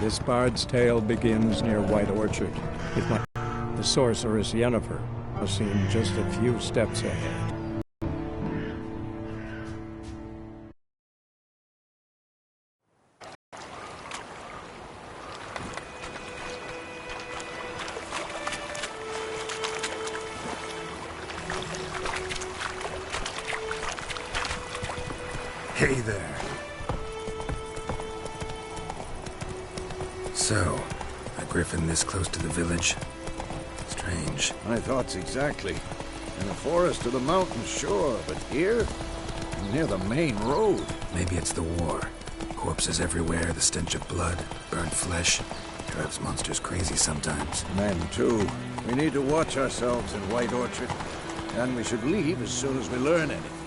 This bard's tale begins near White Orchard. The sorceress Yennefer was seen just a few steps ahead. Hey there. So, a griffin this close to the village? Strange. My thoughts exactly. In the forest or the mountains, sure, but here? Near the main road. Maybe it's the war. Corpses everywhere, the stench of blood, burnt flesh. Drives monsters crazy sometimes. Men, too. We need to watch ourselves in White Orchard. And we should leave as soon as we learn anything.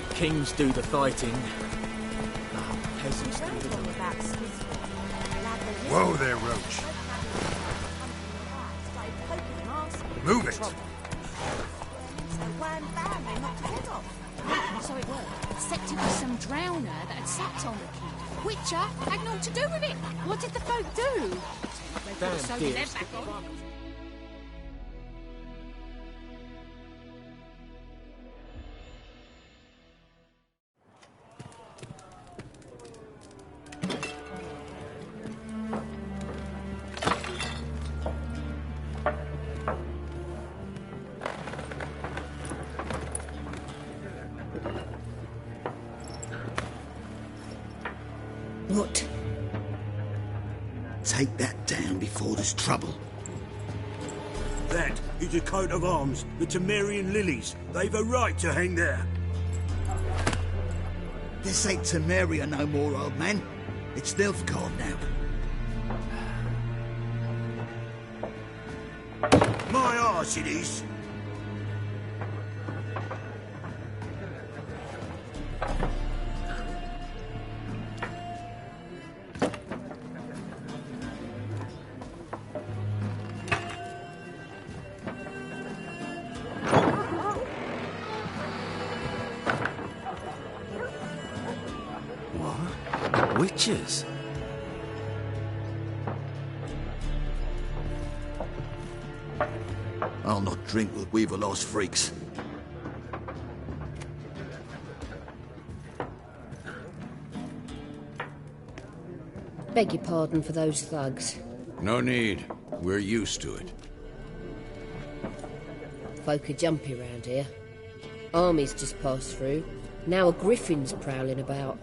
Kings do the fighting. Peasants do the Whoa there, Roach. Move it! So it worked. Except it was some drowner that had sapped on the kid. Witcher had naught to do with it. What did the folk do? They put a soap in their back on. What? Take that down before there's trouble. That is a coat of arms, the Temerian lilies. They've a right to hang there. This ain't Temeria no more, old man. It's Nilfgaard now. My arse it is. Witches? I'll not drink with Weaverlost freaks. Beg your pardon for those thugs. No need. We're used to it. Folk are jumpy round here. Armies just passed through. Now a griffin's prowling about.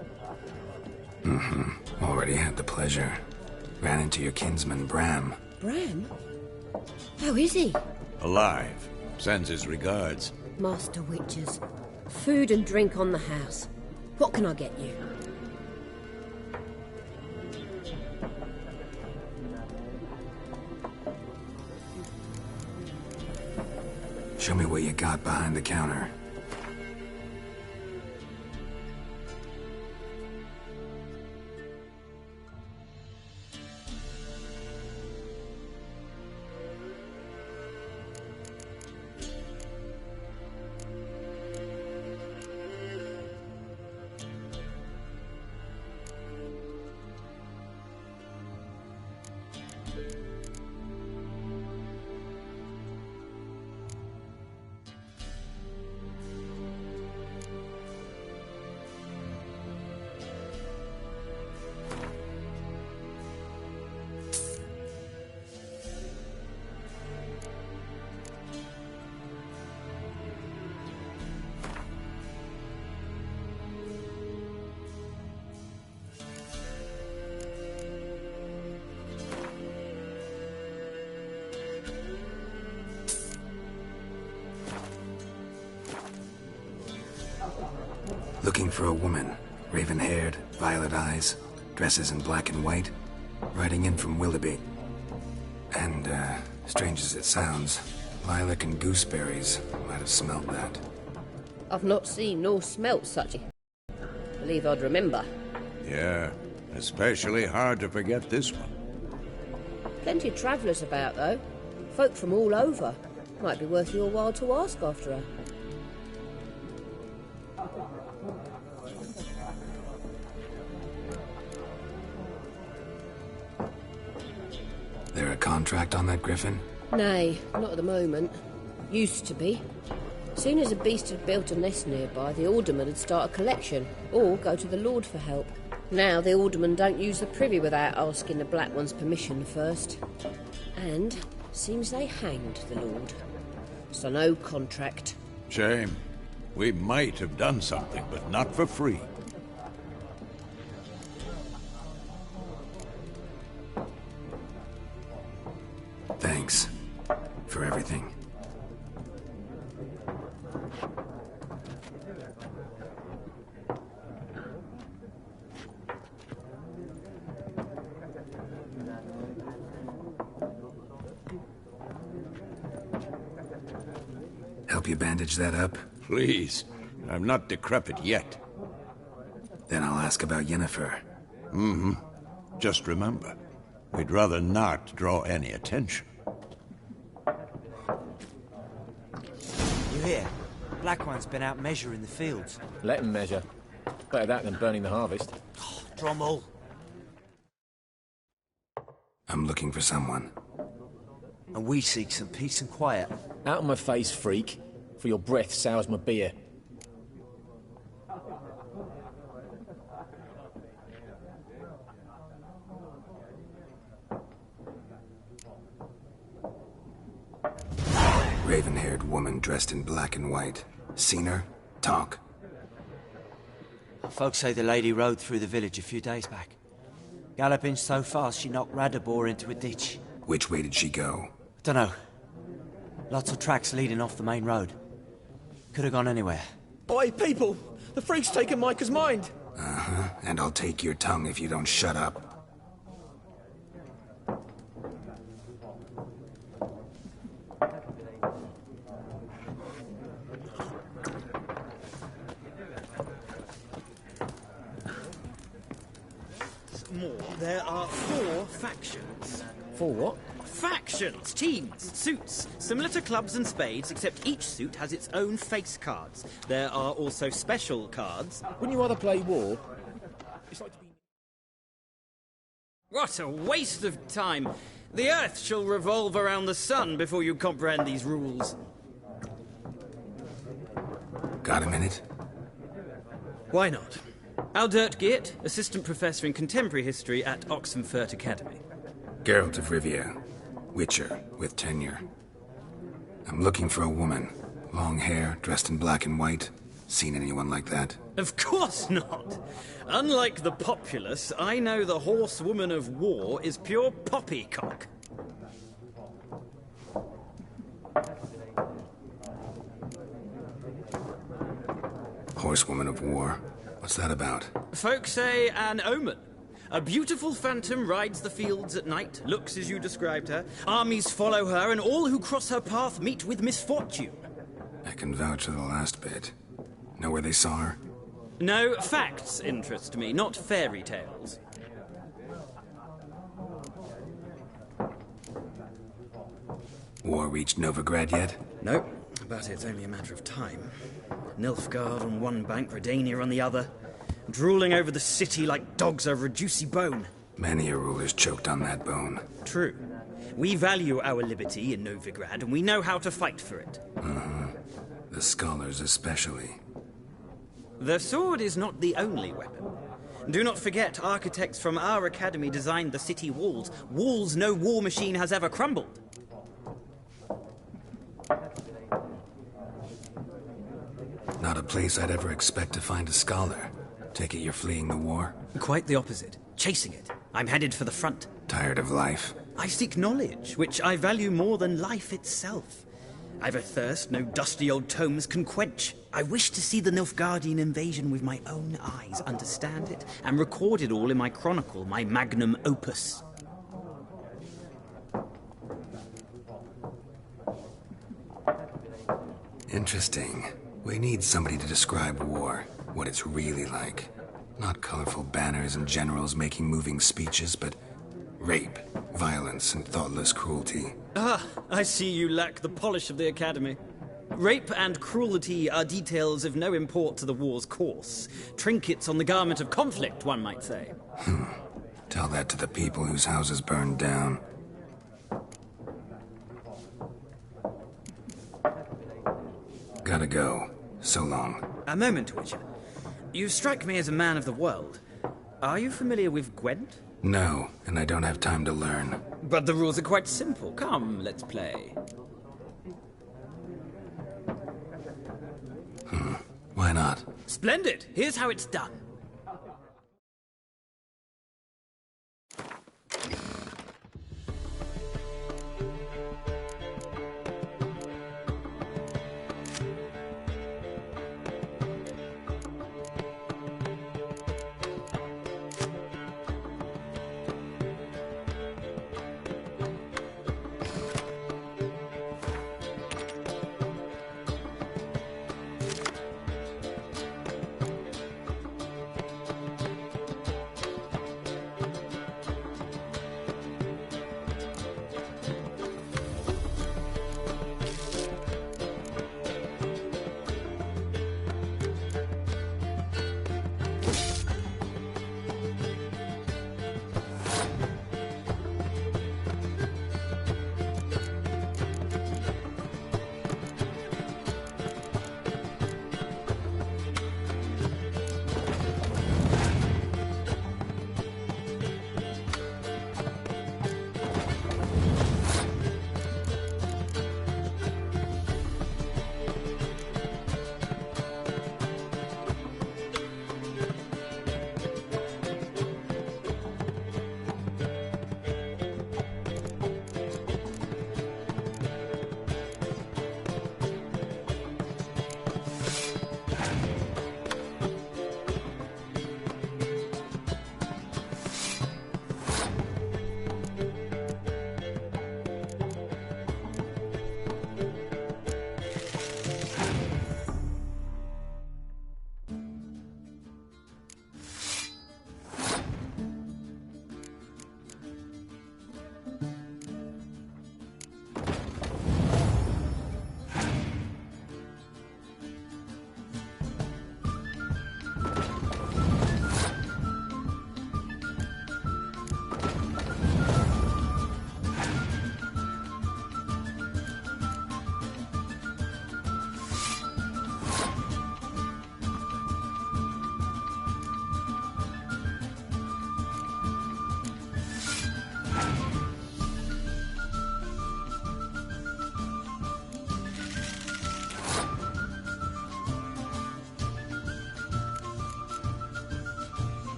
Already had the pleasure. Ran into your kinsman, Bram. Bram? How is he? Alive. Sends his regards. Master Witchers. Food and drink on the house. What can I get you? Show me what you got behind the counter. Looking for a woman. Raven-haired, violet eyes, dresses in black and white. Riding in from Willoughby. And, strange as it sounds, lilac and gooseberries might have smelled that. I've not seen nor smelt such a... Believe I'd remember. Yeah, especially hard to forget this one. Plenty of travellers about, though. Folk from all over. Might be worth your while to ask after her. There a contract on that griffin? Nay, not at the moment. Used to be. Soon as a beast had built a nest nearby, the alderman would start a collection, or go to the Lord for help. Now the aldermen don't use the privy without asking the Black One's permission first. And seems they hanged the Lord. So no contract. Shame. We might have done something, but not for free. Thanks for everything. Help you bandage that up? Please. I'm not decrepit yet. Then I'll ask about Yennefer. Just remember, we'd rather not draw any attention. You hear? Black One's been out measuring the fields. Let him measure. Better that than burning the harvest. Drommel. I'm looking for someone. And we seek some peace and quiet. Out of my face, freak. For your breath sours my beer. Raven-haired woman dressed in black and white. Seen her? Talk. Folks say the lady rode through the village a few days back. Galloping so fast she knocked Radabor into a ditch. Which way did she go? Dunno. Lots of tracks leading off the main road. Could have gone anywhere. Oi, people! The freak's taken Micah's mind! Uh-huh. And I'll take your tongue if you don't shut up. There are 4 factions. 4 what? Factions, teams, suits, similar to clubs and spades, except each suit has its own face cards. There are also special cards. Wouldn't you rather play war? It's like to be... What a waste of time! The Earth shall revolve around the sun before you comprehend these rules. Got a minute? Why not? Aldert Geert, Assistant Professor in Contemporary History at Oxenfurt Academy. Geralt of Rivia. Witcher, with tenure. I'm looking for a woman. Long hair, dressed in black and white. Seen anyone like that? Of course not! Unlike the populace, I know the horsewoman of war is pure poppycock. Horsewoman of war. What's that about? Folk say an omen. A beautiful phantom rides the fields at night, looks as you described her. Armies follow her, and all who cross her path meet with misfortune. I can vouch for the last bit. Know where they saw her? No, facts interest me, not fairy tales. War reached Novigrad yet? No, but it's only a matter of time. Nilfgaard on one bank, Redania on the other. Drooling over the city like dogs over a juicy bone. Many a ruler's choked on that bone. True. We value our liberty in Novigrad, and we know how to fight for it. The scholars especially. The sword is not the only weapon. Do not forget, architects from our academy designed the city walls. Walls no war machine has ever crumbled. Not a place I'd ever expect to find a scholar. Take it you're fleeing the war? Quite the opposite. Chasing it. I'm headed for the front. Tired of life? I seek knowledge, which I value more than life itself. I've a thirst no dusty old tomes can quench. I wish to see the Nilfgaardian invasion with my own eyes, understand it, and record it all in my chronicle, my magnum opus. Interesting. We need somebody to describe war, what it's really like. Not colorful banners and generals making moving speeches, but Rape, violence, and thoughtless cruelty. Ah, I see you lack the polish of the Academy. Rape and cruelty are details of no import to the war's course. Trinkets on the garment of conflict, one might say. Tell that to the people whose houses burned down. Gotta go. So long. A moment, Witcher. You strike me as a man of the world. Are you familiar with Gwent? No, and I don't have time to learn. But the rules are quite simple. Come, let's play. Why not? Splendid! Here's how it's done.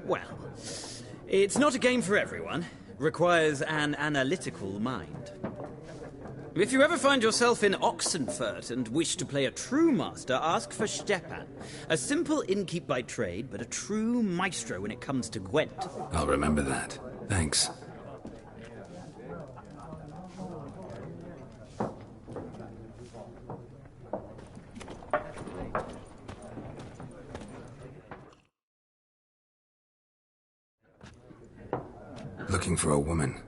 Well, it's not a game for everyone, requires an analytical mind. If you ever find yourself in Oxenfurt and wish to play a true master, ask for Stepan. A simple innkeep by trade, but a true maestro when it comes to Gwent. I'll remember that. Thanks. Looking for a woman.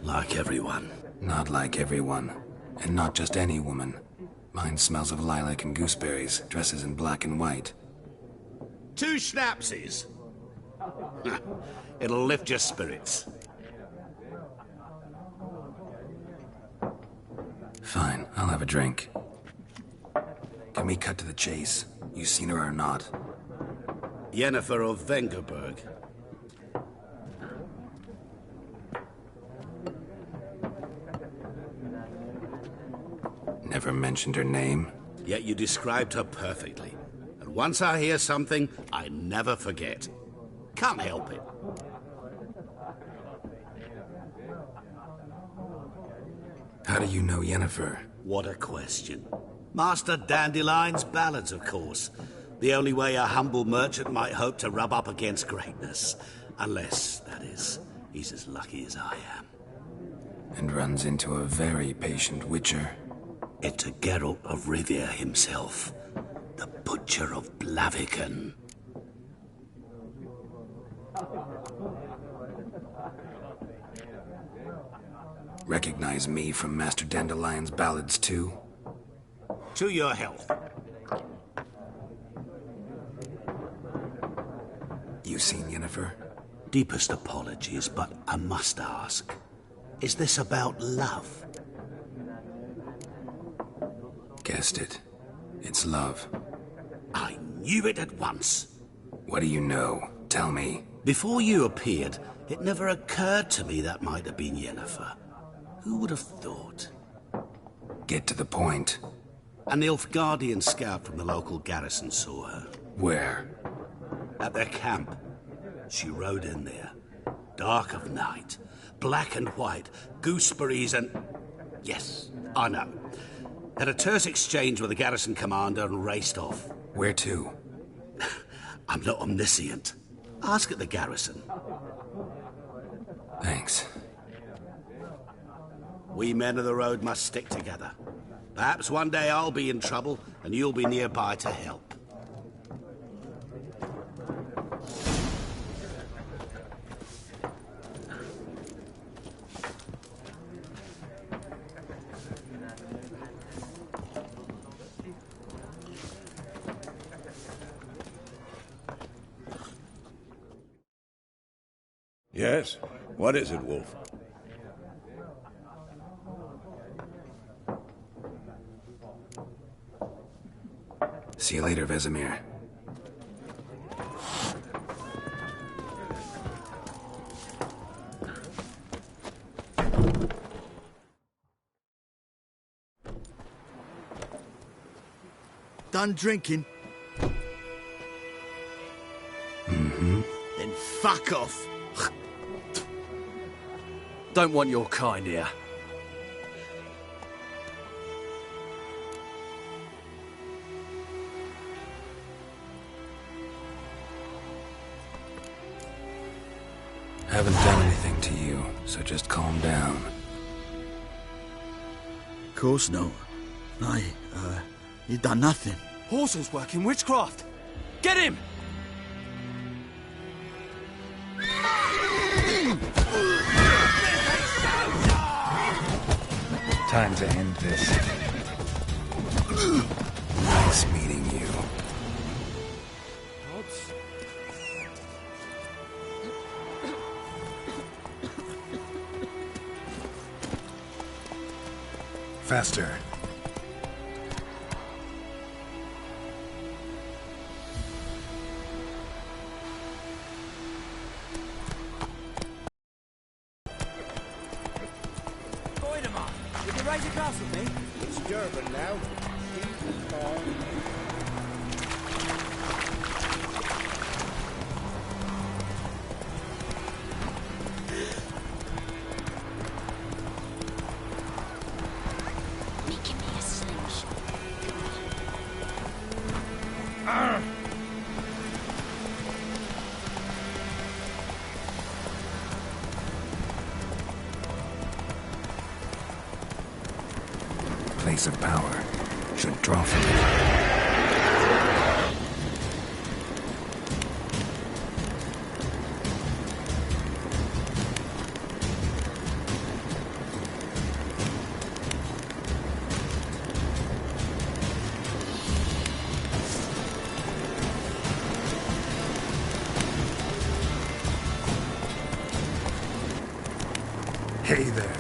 Like everyone. Not like everyone. And not just any woman. Mine smells of lilac and gooseberries, dresses in black and white. 2 schnapsies. It'll lift your spirits. Fine, I'll have a drink. Can we cut to the chase? You seen her or not? Yennefer of Vengerberg. Never mentioned her name. Yet you described her perfectly. And once I hear something, I never forget. Can't help it. How do you know Yennefer? What a question. Master Dandelion's ballads, of course. The only way a humble merchant might hope to rub up against greatness. Unless, that is, he's as lucky as I am. And runs into a very patient witcher. It's a Geralt of Rivia himself. The Butcher of Blaviken. Recognize me from Master Dandelion's ballads, too? To your health. You seen Yennefer? Deepest apologies, but I must ask. Is this about love? Guessed it. It's love. I knew it at once. What do you know? Tell me. Before you appeared, it never occurred to me that might have been Yennefer. Who would have thought? Get to the point. A Nilfgaardian scout from the local garrison saw her. Where? At their camp. She rode in there. Dark of night. Black and white. Gooseberries and... Yes, I know. Had a terse exchange with the garrison commander and raced off. Where to? I'm not omniscient. Ask at the garrison. Thanks. We men of the road must stick together. Perhaps one day I'll be in trouble and you'll be nearby to help. Yes? What is it, Wolf? See you later, Vesemir. Done drinking? Mm-hmm. Then fuck off. Don't want your kind here. Haven't done anything to you, so just calm down. Course not. You done nothing. Horses working witchcraft. Get him! Time to end this. Nice meeting you. Faster. Did you raise a glass with me? It's Durban now. piece of power should draw from it. Hey there.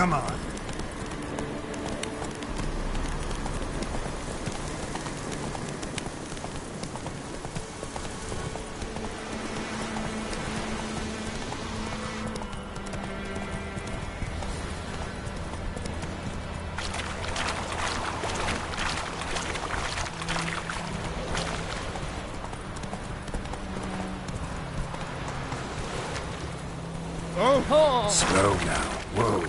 Come on. Oh! Slow now. Whoa.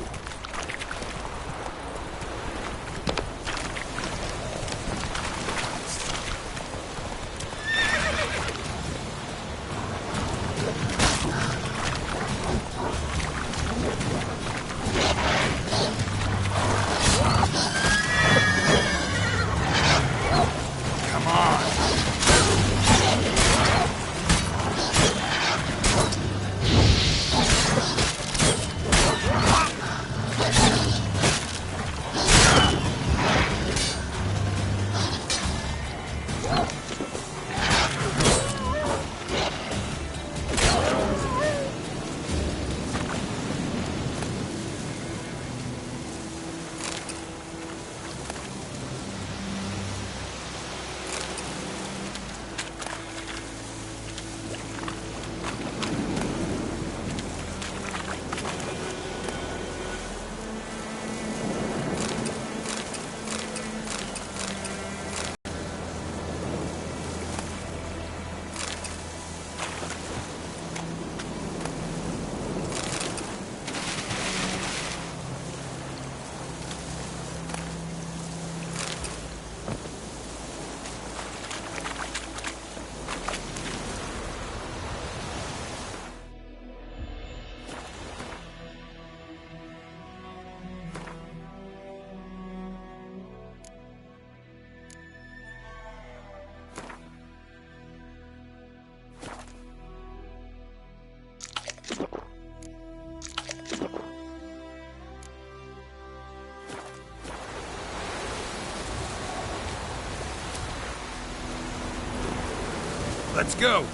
Let's go!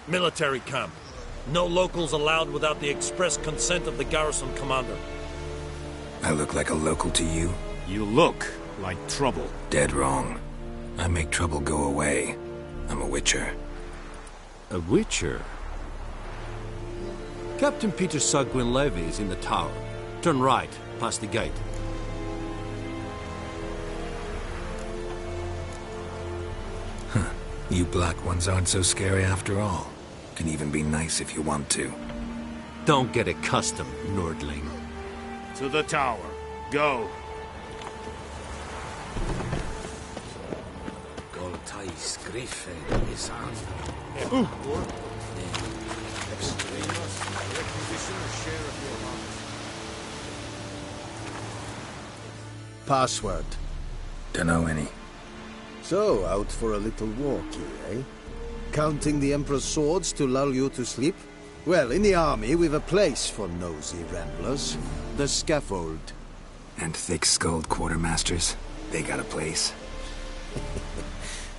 Military camp. No locals allowed without the express consent of the garrison commander. I look like a local to you? You look like trouble. Dead wrong. I make trouble go away. I'm a witcher. A witcher? Captain Peter Sugwin Levy is in the tower. Turn right, past the gate. Huh. You black ones aren't so scary after all. Can even be nice if you want to. Don't get accustomed, Nordling. To the tower. Go. Password. Dunno any. So, out for a little walkie, eh? Counting the Emperor's swords to lull you to sleep? Well, in the army, we've a place for nosy ramblers. The scaffold. And thick-skulled quartermasters? They got a place.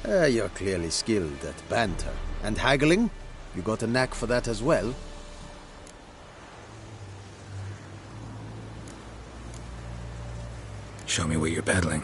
You're clearly skilled at banter. And haggling? You got a knack for that as well? Show me what you're peddling.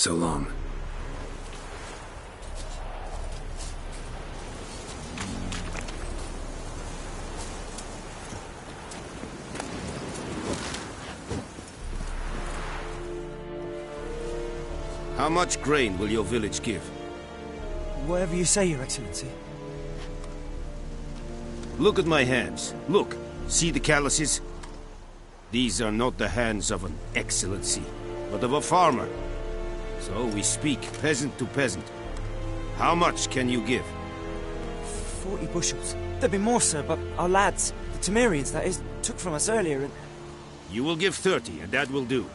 So long. How much grain will your village give? Whatever you say, Your Excellency. Look at my hands. Look. See the calluses? These are not the hands of an excellency, but of a farmer. So we speak peasant to peasant. How much can you give? 40 bushels. There'd be more, sir, but our lads, the Temerians, that is, took from us earlier and... You will give 30, and that will do.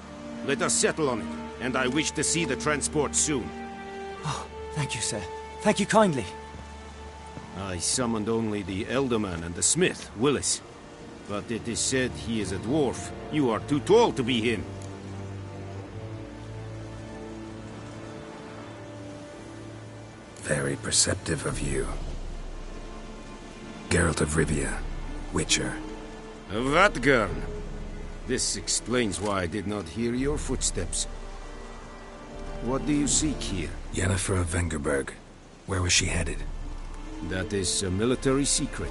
Let us settle on it, and I wish to see the transport soon. Oh, thank you, sir. Thank you kindly. I summoned only the Elderman and the smith, Willis. But it is said he is a dwarf. You are too tall to be him. Very perceptive of you. Geralt of Rivia, Witcher. Vatgern. This explains why I did not hear your footsteps. What do you seek here? Yennefer of Vengerberg. Where was she headed? That is a military secret.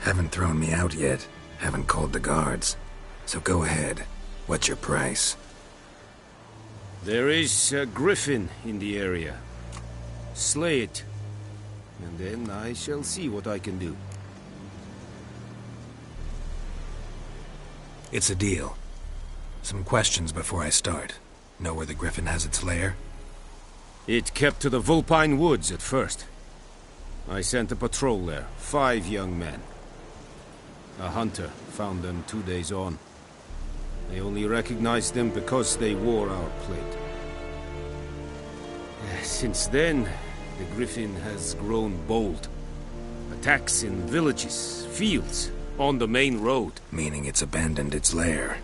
Haven't thrown me out yet. Haven't called the guards. So go ahead. What's your price? There is a griffin in the area. Slay it. And then I shall see what I can do. It's a deal. Some questions before I start. Know where the griffin has its lair? It kept to the Vulpine Woods at first. I sent a patrol there, 5 young men. A hunter found them 2 days on. They only recognized them because they wore our plate. Since then, the griffin has grown bold. Attacks in villages, fields, on the main road. Meaning it's abandoned its lair.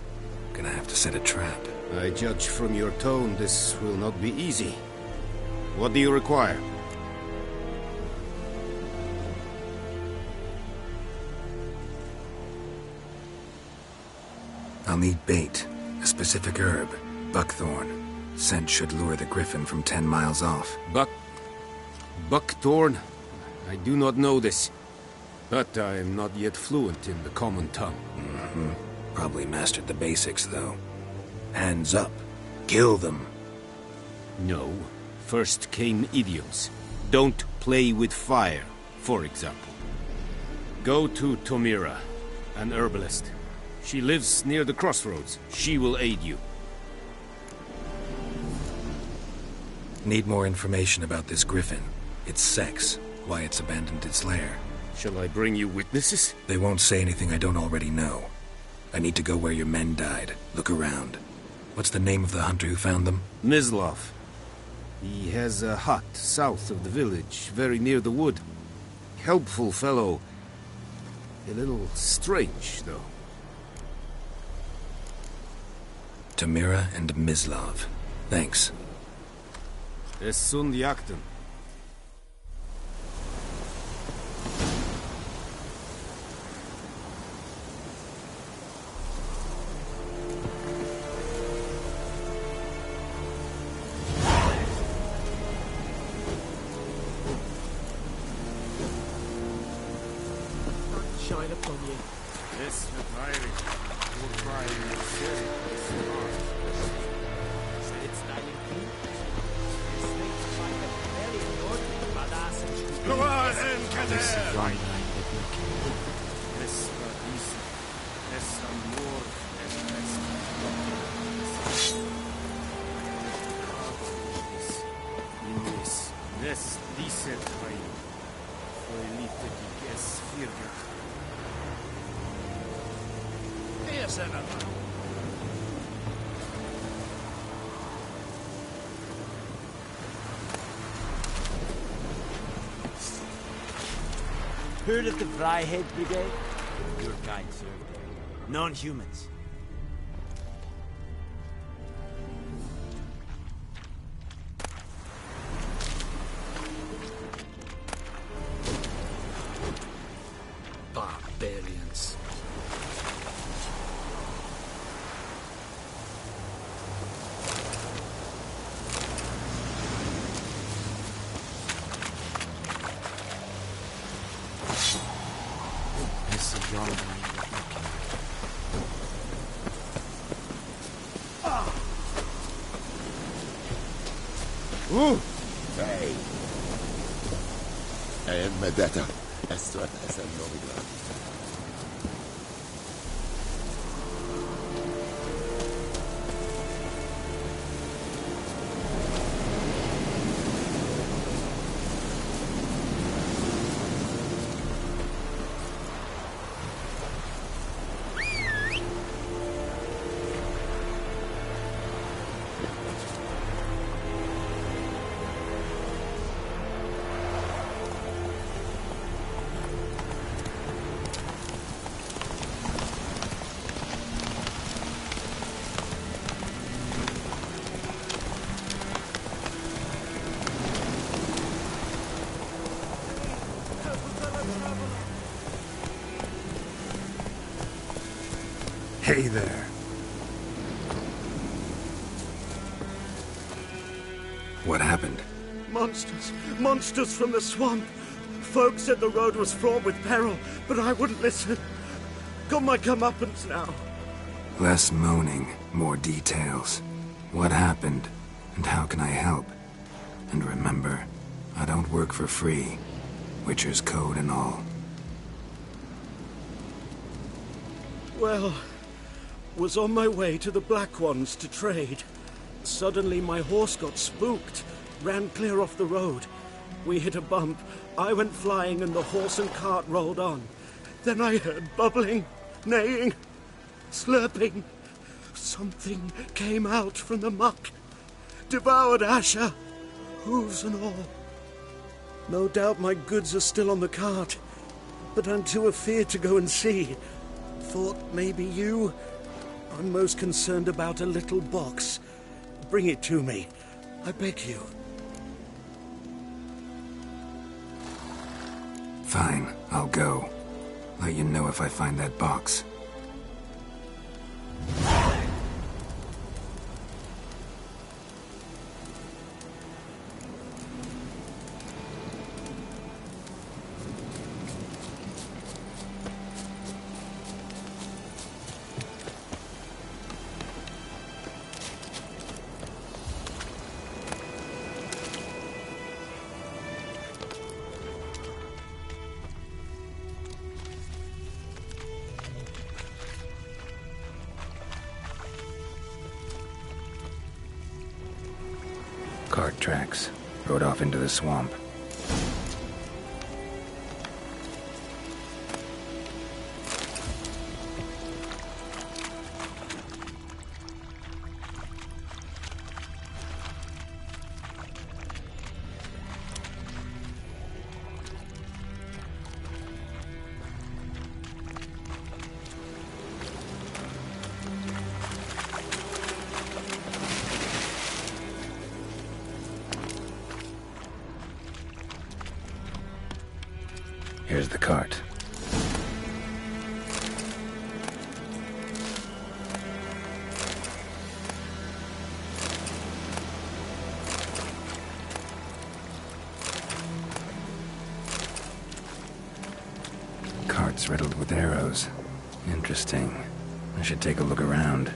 Gonna have to set a trap. I judge from your tone this will not be easy. What do you require? I'll need bait, a specific herb, buckthorn. Scent should lure the griffin from 10 miles off. Buckthorn? I do not know this. But I am not yet fluent in the common tongue. Probably mastered the basics, though. Hands up. Kill them. No. First came idioms. Don't play with fire, for example. Go to Tomira, an herbalist. She lives near the crossroads. She will aid you. Need more information about this griffin. Its sex, why it's abandoned its lair. Shall I bring you witnesses? They won't say anything I don't already know. I need to go where your men died. Look around. What's the name of the hunter who found them? Mislav. He has a hut south of the village, very near the wood. Helpful fellow. A little strange, though. Tomira and Mislav. Thanks. Es sunt jakten. Shine upon you. This Irish will try Go on, Encader! Heard of the Vryhead Brigade? Your kind served there. Non-humans. Barbarians. Hey. Medetta. Esto es el novigrad. Hey there. What happened? Monsters! Monsters from the swamp! Folk said the road was fraught with peril, but I wouldn't listen. Got my comeuppance now. Less moaning, more details. What happened, and how can I help? And remember, I don't work for free. Witcher's code and all. Well, was on my way to the Black Ones to trade. Suddenly my horse got spooked, ran clear off the road. We hit a bump, I went flying and the horse and cart rolled on. Then I heard bubbling, neighing, slurping. Something came out from the muck, devoured Asher, hooves and all. No doubt my goods are still on the cart, but I'm too afeard to go and see. Thought maybe you... I'm most concerned about a little box. Bring it to me. I beg you. Fine, I'll go. Let you know if I find that box. Cart tracks. Rode off into the swamp. Here's the cart. Cart's riddled with arrows. Interesting. I should take a look around.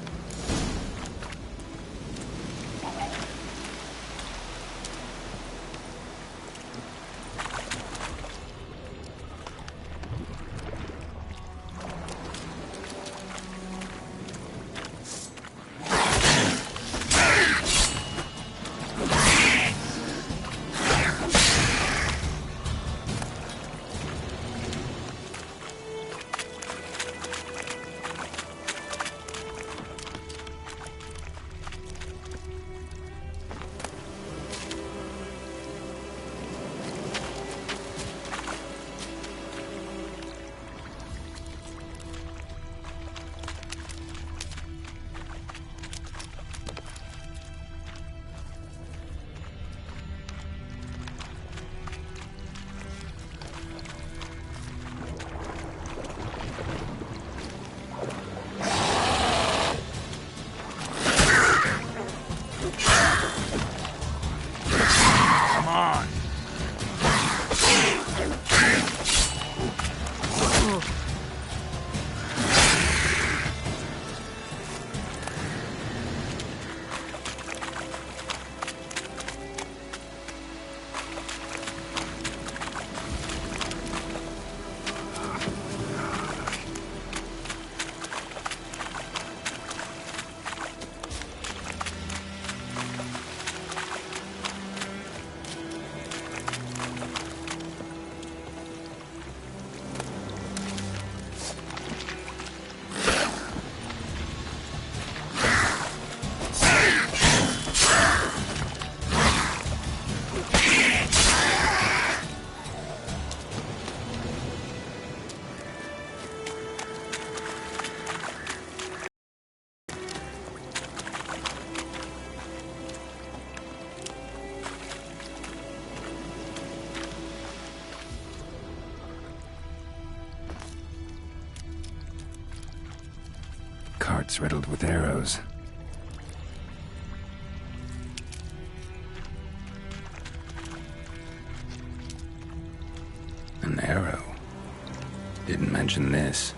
carts riddled with arrows. An arrow. Didn't mention this.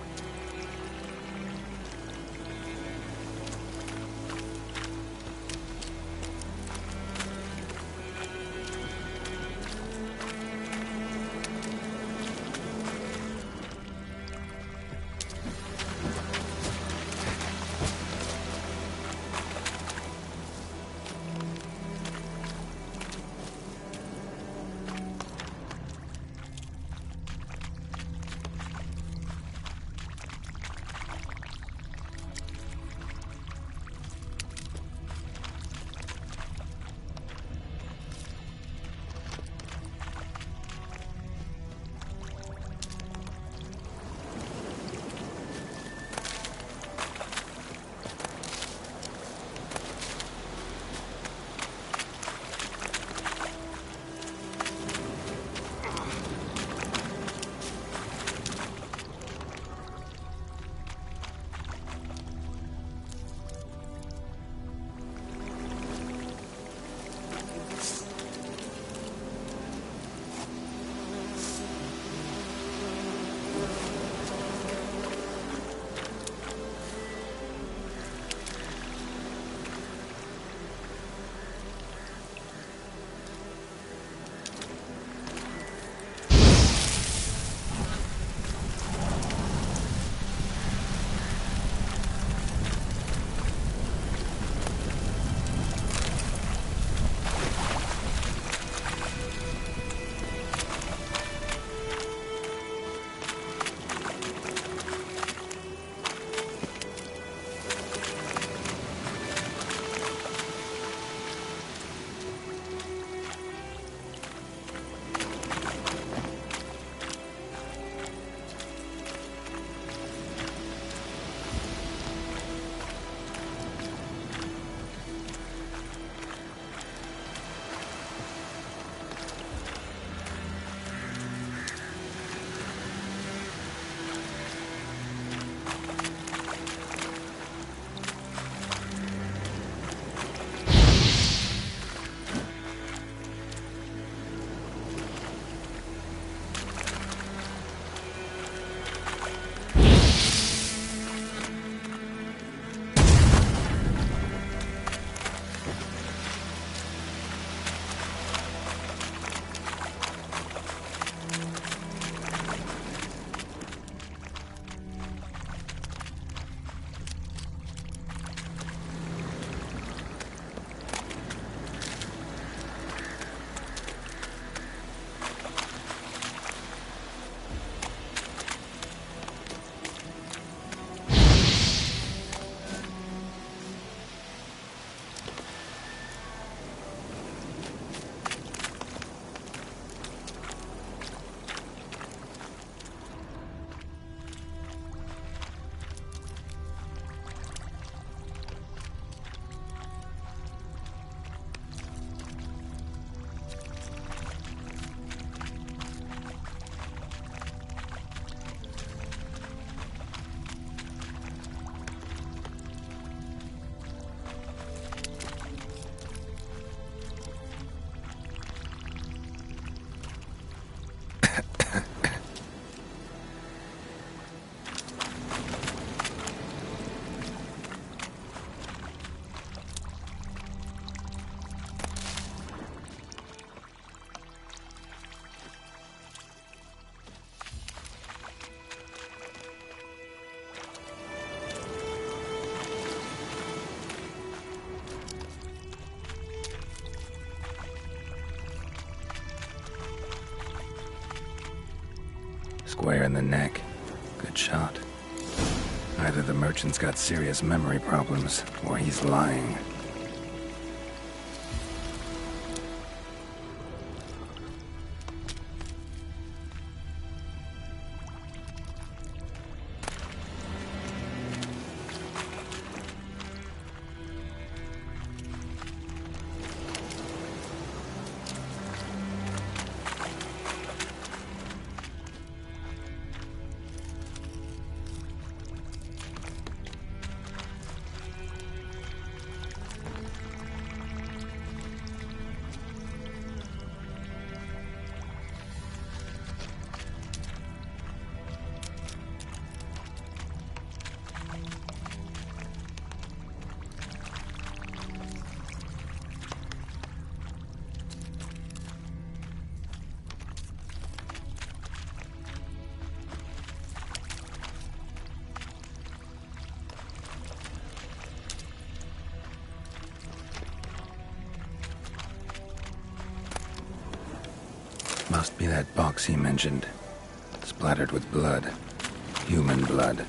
Square in the neck. Good shot. Either the merchant's got serious memory problems, or he's lying. Must be that box he mentioned. Splattered with blood. Human blood.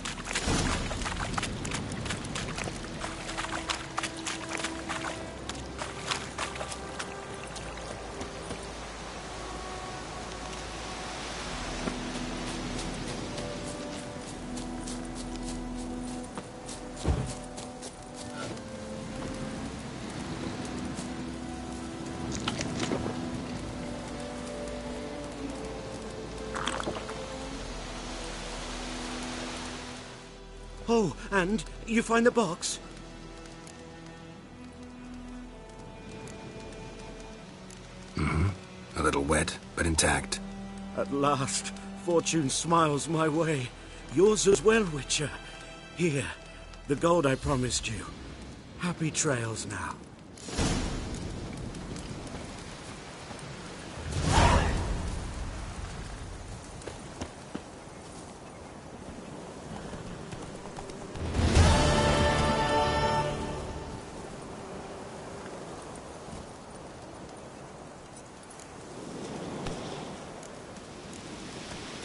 Oh, and you find the box? Mm-hmm. A little wet, but intact. At last, fortune smiles my way. Yours as well, Witcher. Here, the gold I promised you. Happy trails now.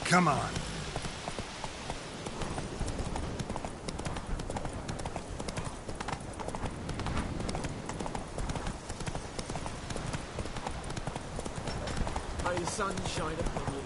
Come on. May the sun shine upon you.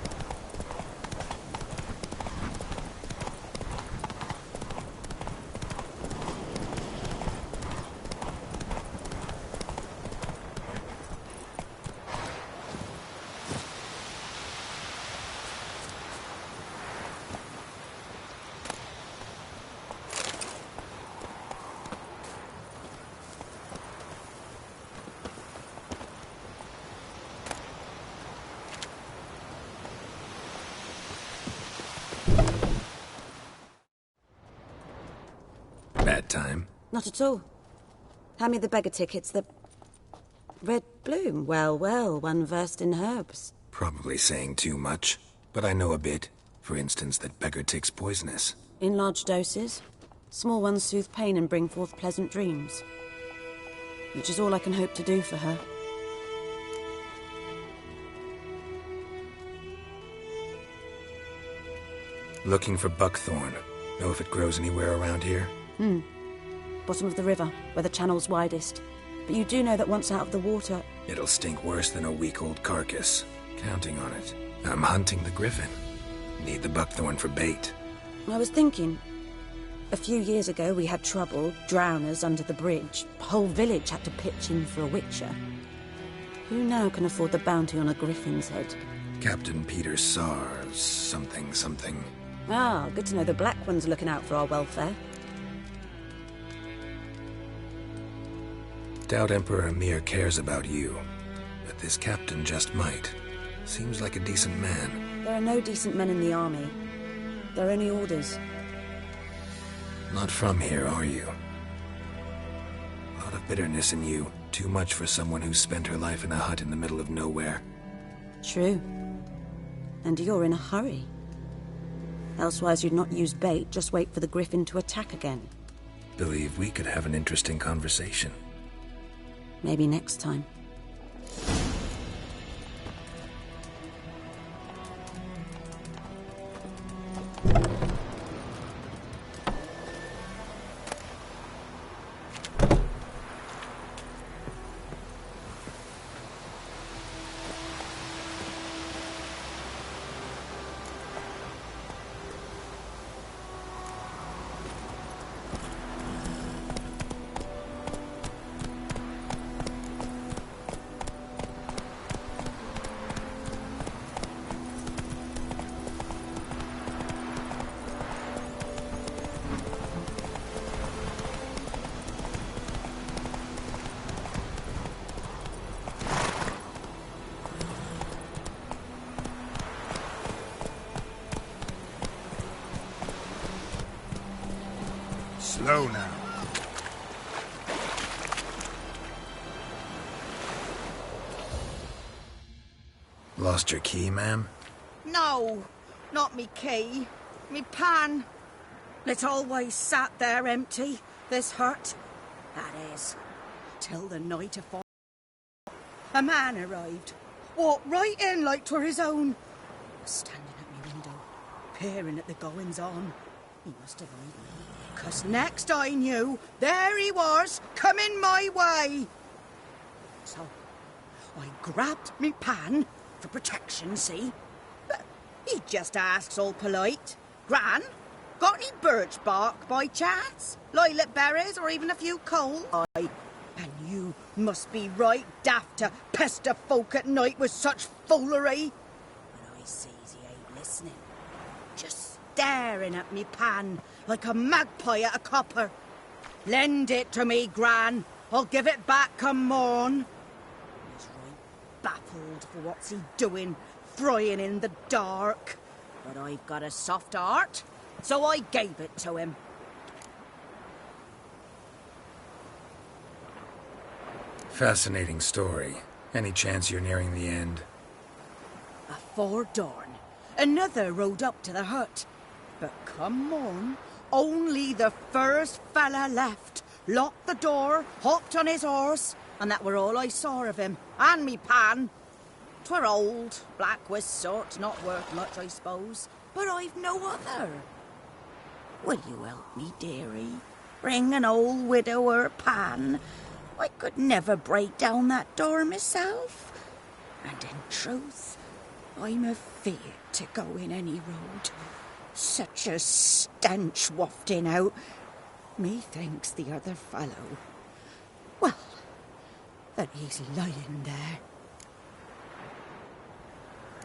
Bad time. Not at all. Hand me the beggar tickets, the... Red bloom. Well, well, one versed in herbs. Probably saying too much, but I know a bit. For instance, that beggar tick's poisonous. In large doses. Small ones soothe pain and bring forth pleasant dreams. Which is all I can hope to do for her. Looking for buckthorn. Know if it grows anywhere around here? Bottom of the river, where the channel's widest. But you do know that once out of the water... It'll stink worse than a week-old carcass. Counting on it. I'm hunting the griffin. Need the buckthorn for bait. I was thinking... A few years ago we had trouble, drowners under the bridge. The whole village had to pitch in for a witcher. Who now can afford the bounty on a griffin's head? Captain Peter Sars, something. Ah, good to know the Black One's looking out for our welfare. Doubt Emperor Emir cares about you, but this captain just might. Seems like a decent man. There are no decent men in the army. There are only orders. Not from here, are you? A lot of bitterness in you. Too much for someone who's spent her life in a hut in the middle of nowhere. True. And you're in a hurry. Elsewise you'd not use bait, just wait for the griffin to attack again. Believe we could have an interesting conversation. Maybe next time. Slow now. Lost your key, ma'am? No, not me key. Me pan. It always sat there empty, this hut. That is, till the night of... A man arrived. walked right in like 'twere his own. Was standing at me window, peering at the goings-on. He must have heard me, 'cause next I knew, there he was, coming my way. So I grabbed me pan for protection, see? But he just asks all polite, Gran, got any birch bark by chance? Lilac berries or even a few coal? And you must be right daft to pester folk at night with such foolery. But I sees he ain't listening. Just staring at me pan like a magpie at a copper. Lend it to me, Gran. I'll give it back come morn. He's right baffled for what's he doing, frying in the dark. But I've got a soft heart, so I gave it to him. Fascinating story. Any chance you're nearing the end? Afore dawn, another rode up to the hut. But come morn, only the first fella left, locked the door, hopped on his horse, and that were all I saw of him, and me pan. 'Twere old, black with sort, not worth much, I suppose, but I've no other. Will you help me, dearie? Bring an old widower pan. I could never break down that door myself. And in truth, I'm afeard to go in any road. Such a stench wafting out. Methinks the other fellow, well, that he's lying there.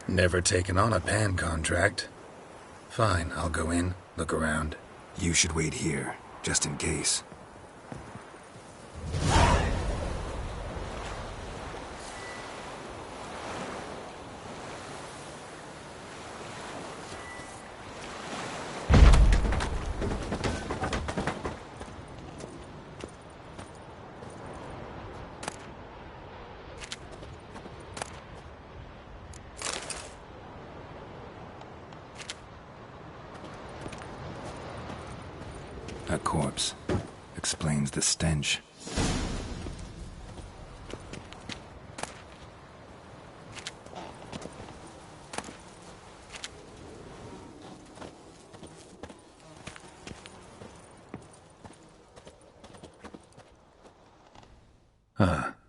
Never taken on a pan contract. Fine, I'll go in, look around. You should wait here, just in case. A corpse. Explains the stench.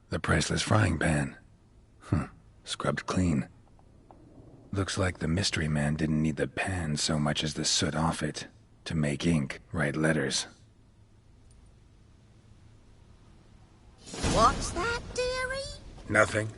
The priceless frying pan. Scrubbed clean. Looks like the mystery man didn't need the pan so much as the soot off it. To make ink, write letters. What's that, dearie? Nothing.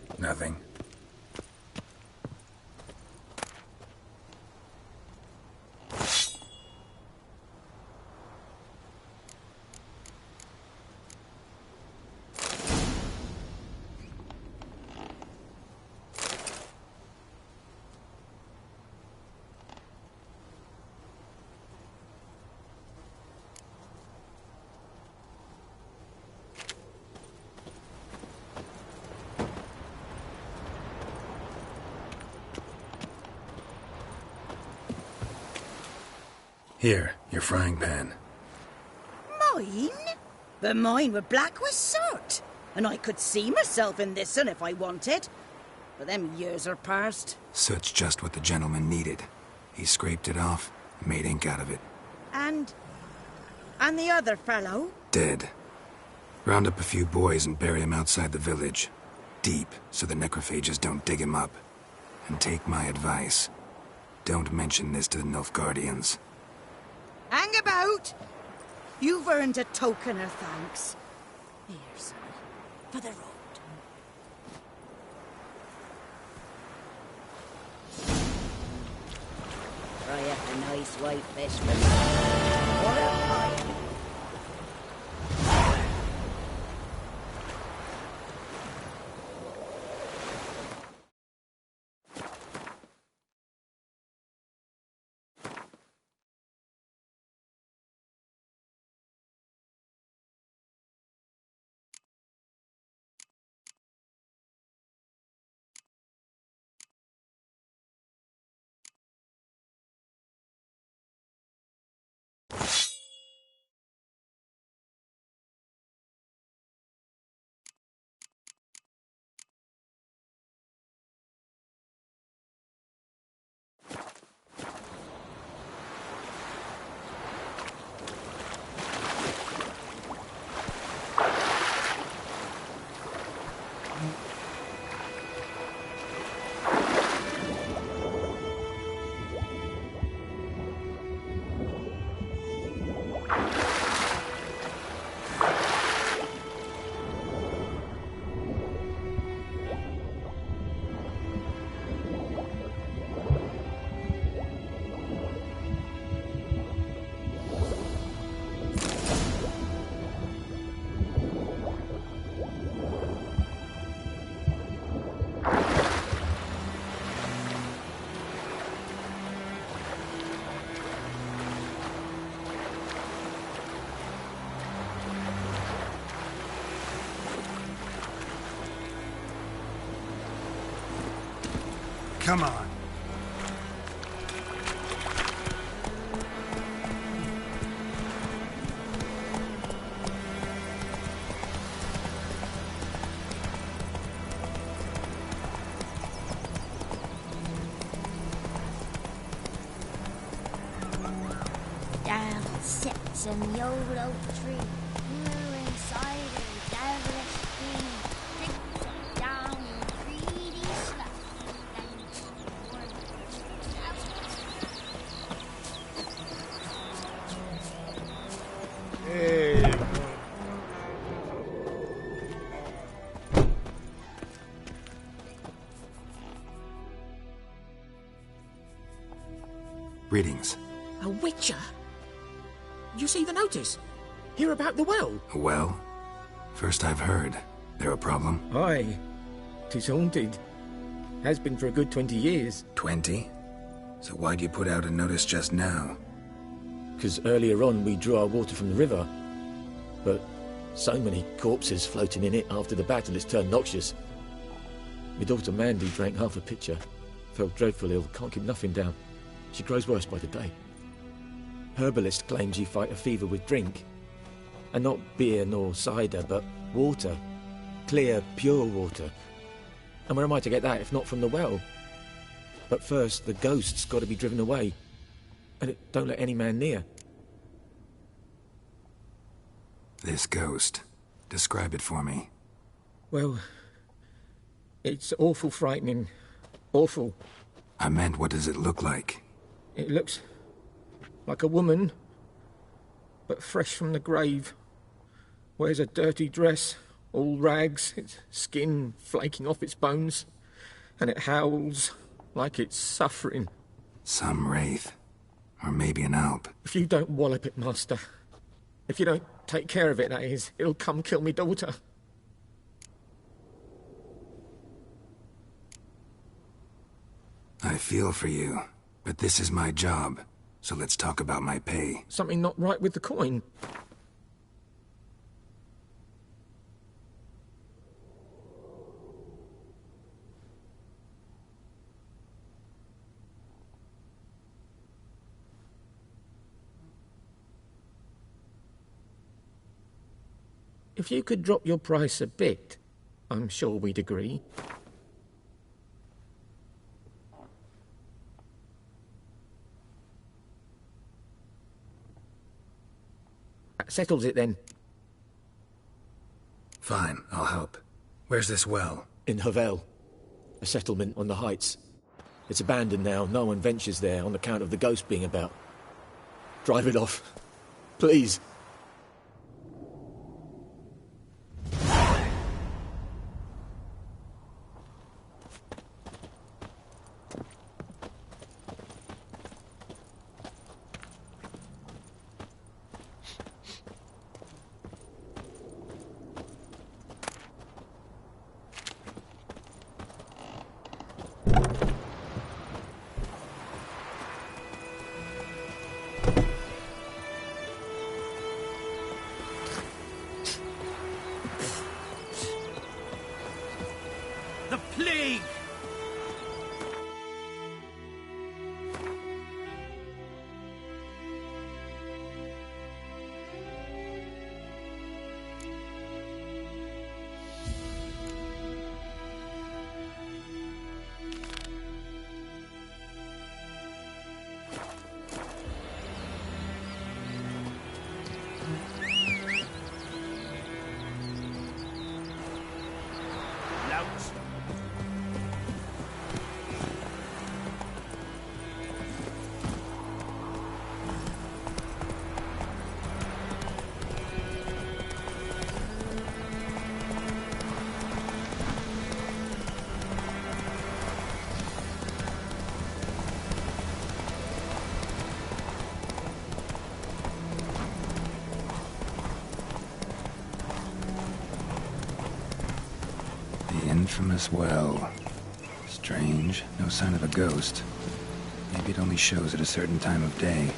Here, your frying pan. Mine? But mine were black with soot, and I could see myself in this one if I wanted. But them years are past. Soot's just what the gentleman needed. He scraped it off, made ink out of it. And the other fellow? Dead. Round up a few boys and bury him outside the village. Deep, so the necrophages don't dig him up. And take my advice. Don't mention this to the Nilfgaardians. Hang about! You've earned a token of thanks. Here, son, for the road. Fry up a nice white fish for me. Or a pie. Come on. Down sits in the old oak tree, brewing cider, devilish green, picks it down in greedy slush, Hey. Greetings. A witcher? You see the notice? Hear about the well? Well, first I've heard. There a problem? Aye. 'Tis haunted. Has been for a good 20 years. 20? So why'd you put out a notice just now? 'Cause earlier on we drew our water from the river. But so many corpses floating in it after the battle it's turned noxious. My daughter Mandy drank half a pitcher. Felt dreadful ill, can't keep nothing down. She grows worse by the day. Herbalist claims you fight a fever with drink. And not beer nor cider, but water. Clear, pure water. And where am I to get that if not from the well? But first, the ghost's got to be driven away. And it don't let any man near. This ghost. Describe it for me. Well, it's awful frightening. Awful. I meant, what does it look like? It looks like a woman, but fresh from the grave. Wears a dirty dress, all rags, its skin flaking off its bones, and it howls like it's suffering. Some wraith. Or maybe an alp. If you don't wallop it, Master, if you don't take care of it, that is, it'll come kill me daughter. I feel for you, but this is my job, so let's talk about my pay. Something not right with the coin. If you could drop your price a bit, I'm sure we'd agree. That settles it then. Fine, I'll help. Where's this well? In Havel, a settlement on the heights. It's abandoned now, no one ventures there on account of the ghost being about. Drive it off, please. The plague! The infamous well. Strange, no sign of a ghost. Maybe it only shows at a certain time of day.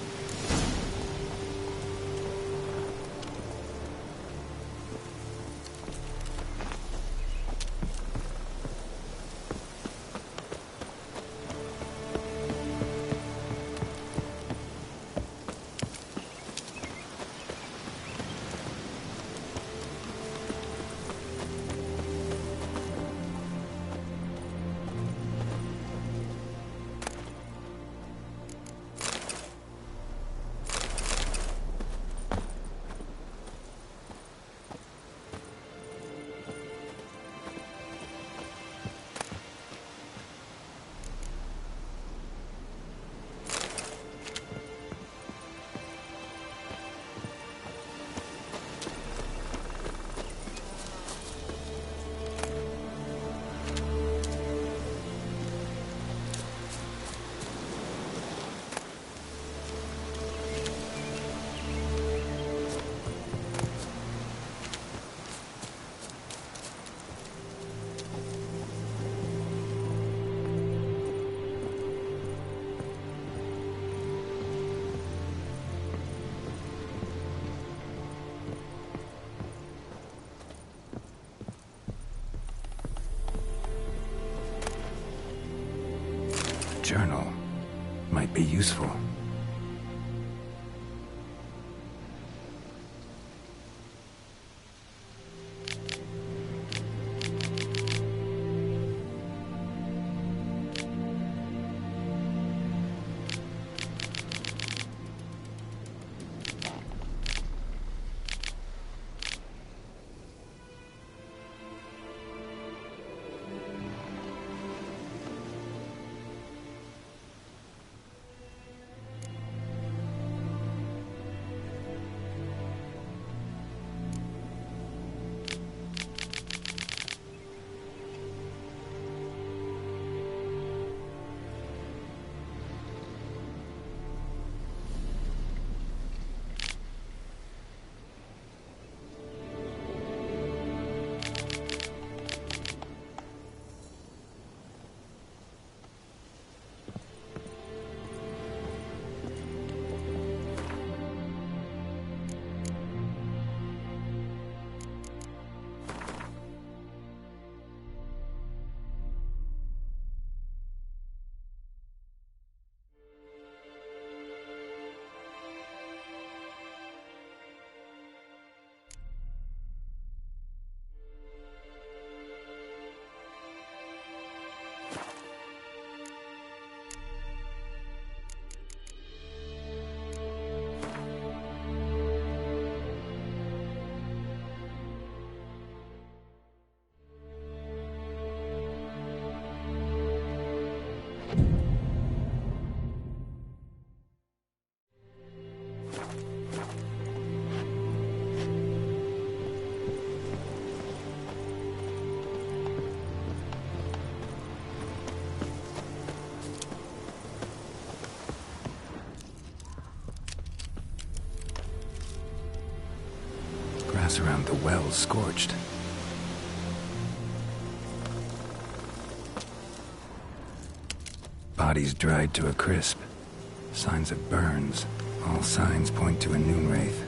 journal might be useful. Grass around the well scorched. Bodies dried to a crisp. Signs of burns. All signs point to a noon wraith.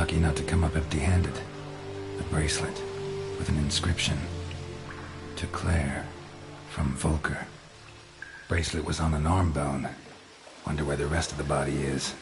lucky not to come up empty-handed. A bracelet with an inscription. To Claire, from Volker. Bracelet was on an arm bone. Wonder where the rest of the body is.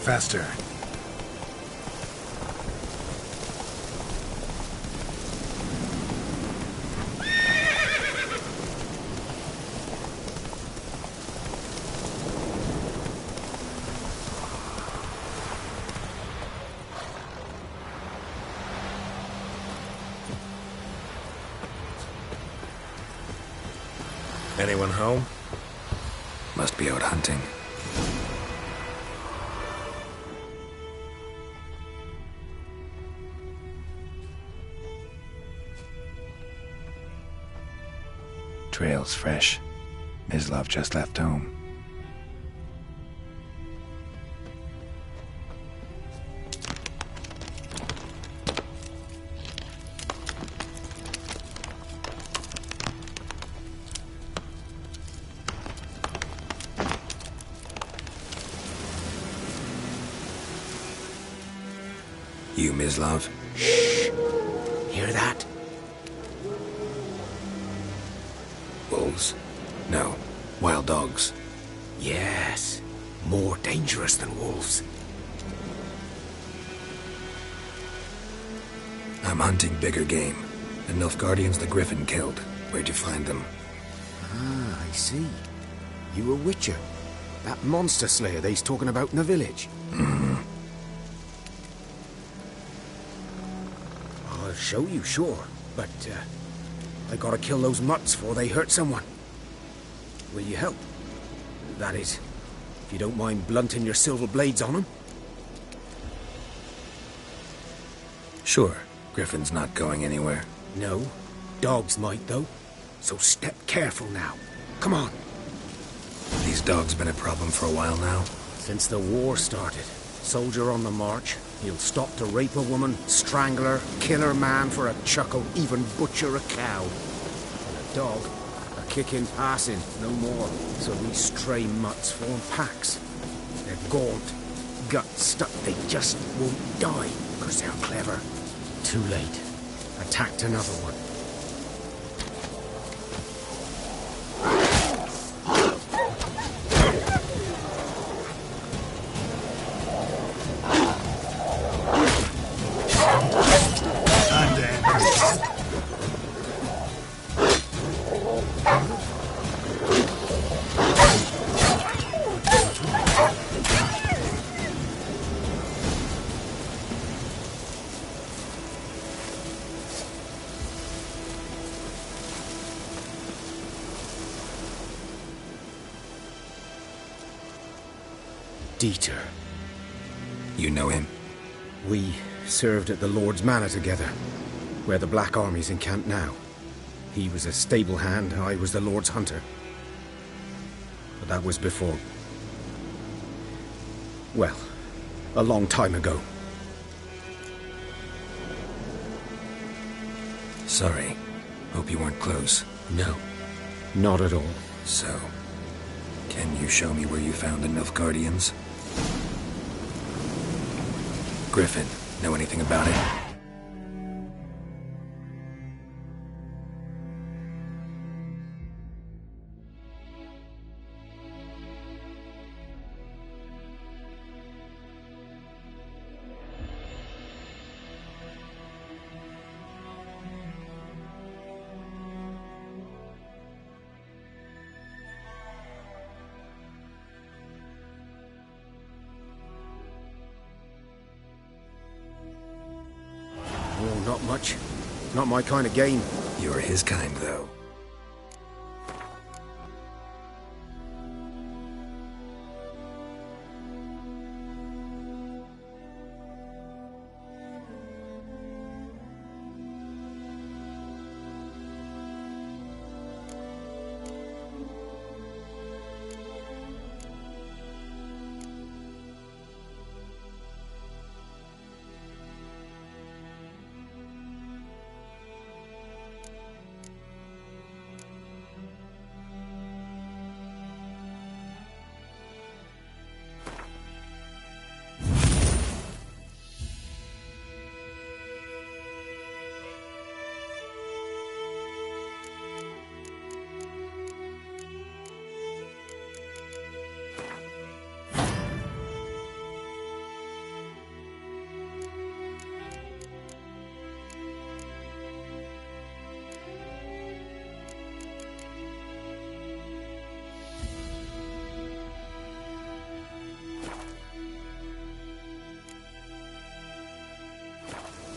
Faster. Anyone home? Must be out hunting. Trail's fresh. Mislav just left home. You, Mislav? Shh! Hear that? Wolves? No. Wild dogs. Yes. More dangerous than wolves. I'm hunting bigger game. The Nilfgaardians the Griffin killed. Where'd you find them? Ah, I see. You a witcher. That monster slayer they's talking about in the village. Mm-hmm. I'll show you, sure. But, I gotta kill those mutts before they hurt someone. Will you help? That is, if you don't mind blunting your silver blades on them. Sure. Griffin's not going anywhere. No. Dogs might, though. So step careful now. Come on. These dogs been a problem for a while now? Since the war started. Soldier on the march. He'll stop to rape a woman, strangle her, kill her man for a chuckle, even butcher a cow. And a dog, a kicking passing, no more. So these stray mutts form packs. They're gaunt, guts stuck, they just won't die, because they're clever. Too late. Attacked another one. Dieter. You know him? We served at the Lord's Manor together, where the Black Army's encamped now. He was a stable hand, I was the Lord's hunter. But that was before... well, a long time ago. Sorry. Hope you weren't close. No, not at all. So, can you show me where you found the Nilfgaardians? Griffin, know anything about it? Oh, not much. Not my kind of game. You're his kind, though.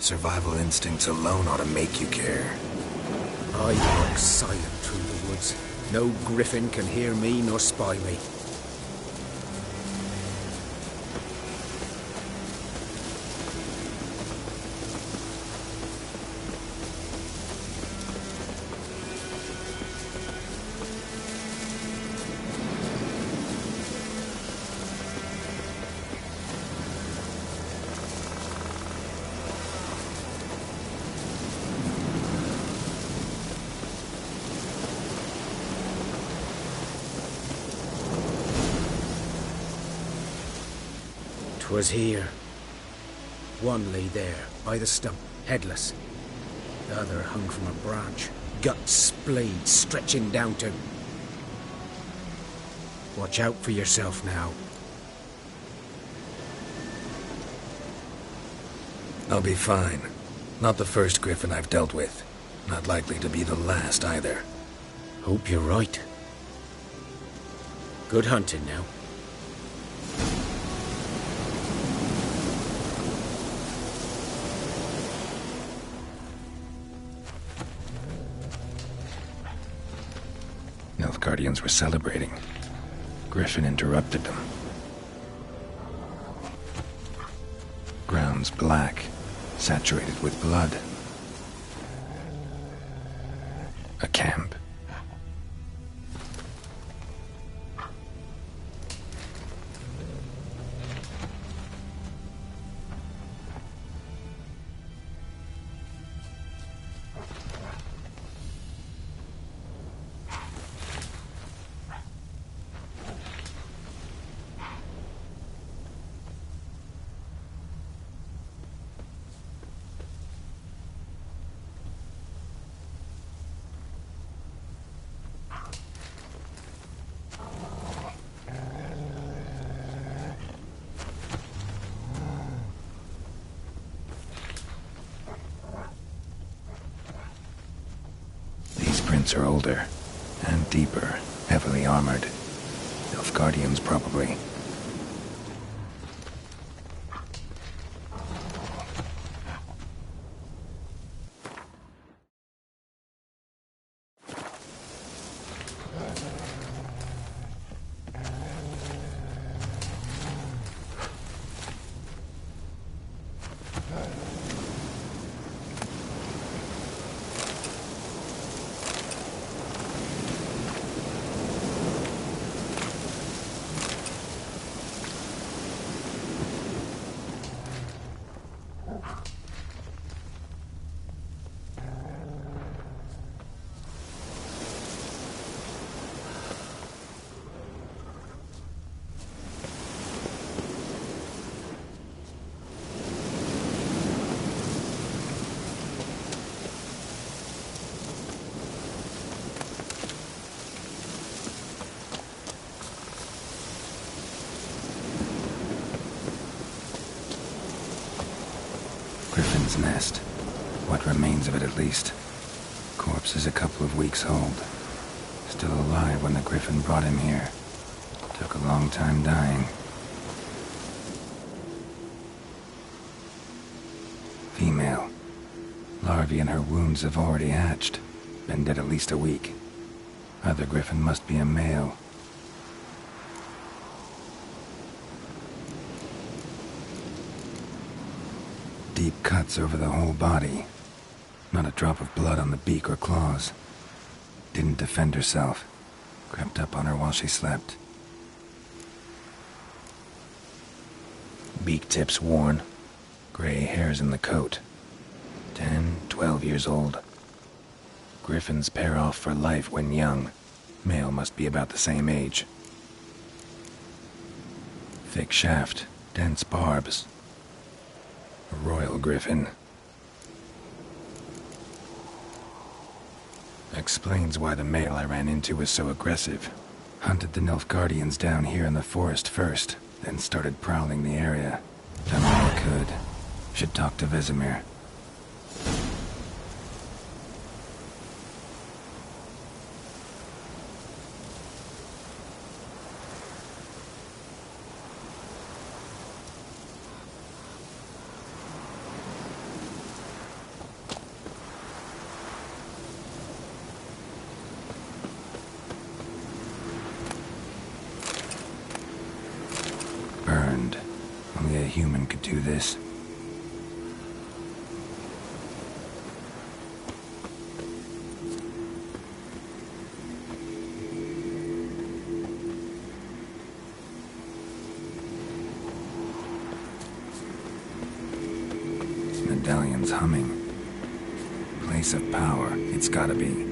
Survival instincts alone ought to make you care. I walk silent through the woods. No griffin can hear me nor spy me. Was here. One lay there, by the stump, headless. The other hung from a branch, guts splayed, stretching down to... Watch out for yourself now. I'll be fine. Not the first griffin I've dealt with. Not likely to be the last either. Hope you're right. Good hunting now. Nilfgaardians were celebrating. Griffin interrupted them. Ground's black, saturated with blood. A camp. Are older and deeper, heavily armored. Nilfgaardians, probably. Griffin's nest. What remains of it, at least. Corpse is a couple of weeks old. Still alive when the Griffin brought him here. Took a long time dying. Female. Larvae in her wounds have already hatched. Been dead at least a week. Other Griffin must be a male. Deep cuts over the whole body. Not a drop of blood on the beak or claws. Didn't defend herself. Crept up on her while she slept. Beak tips worn. Gray hairs in the coat. 10, 12 years old. Griffins pair off for life when young. Male must be about the same age. Thick shaft, dense barbs. A royal griffin. Explains why the male I ran into was so aggressive. Hunted the Nilfgaardians down here in the forest first, then started prowling the area. Done all I could. Should talk to Vesemir. do this. Medallion's humming. Place of power, it's gotta be.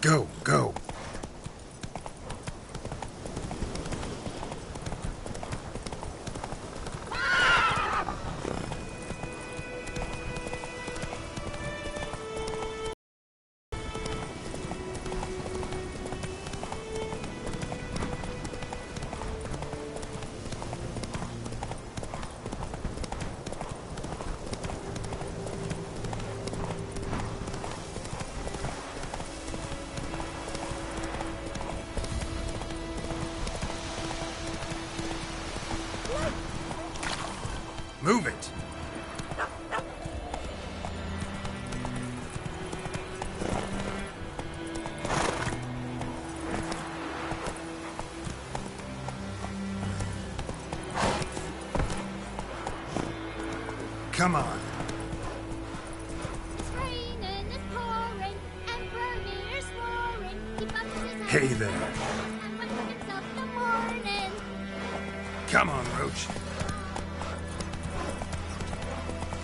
Go, go. Move it! Come on. It's raining, it's pouring, and Bernie's roaring. He bumps his head Hey there. and when he gets up in the morning. Come on, Roach.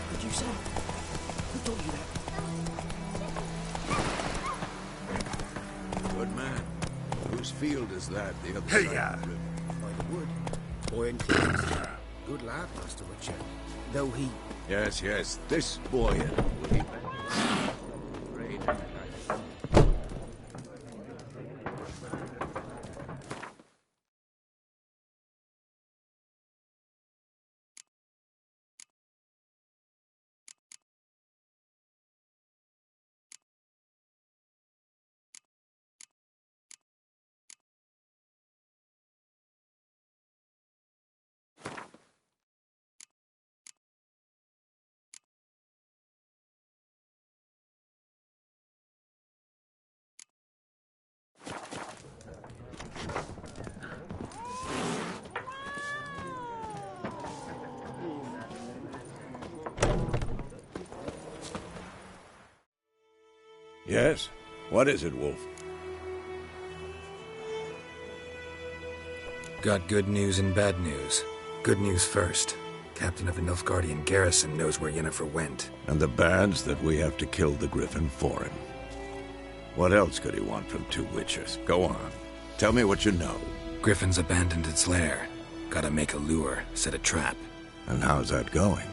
What'd you say? Who told you that? Good man. Whose field is that? The other Hey, side of the river? By the wood. Boy and clean. Good lad, Master Witcher. Though he... Yes, yes. This boy. Will he... Yes? What is it, Wolf? Got good news and bad news. Good news first. Captain of a Nilfgaardian garrison knows where Yennefer went. And the bad's that we have to kill the Griffin for him. What else could he want from two witchers? Go on. Tell me what you know. Griffin's abandoned its lair. Gotta make a lure, set a trap. And how's that going?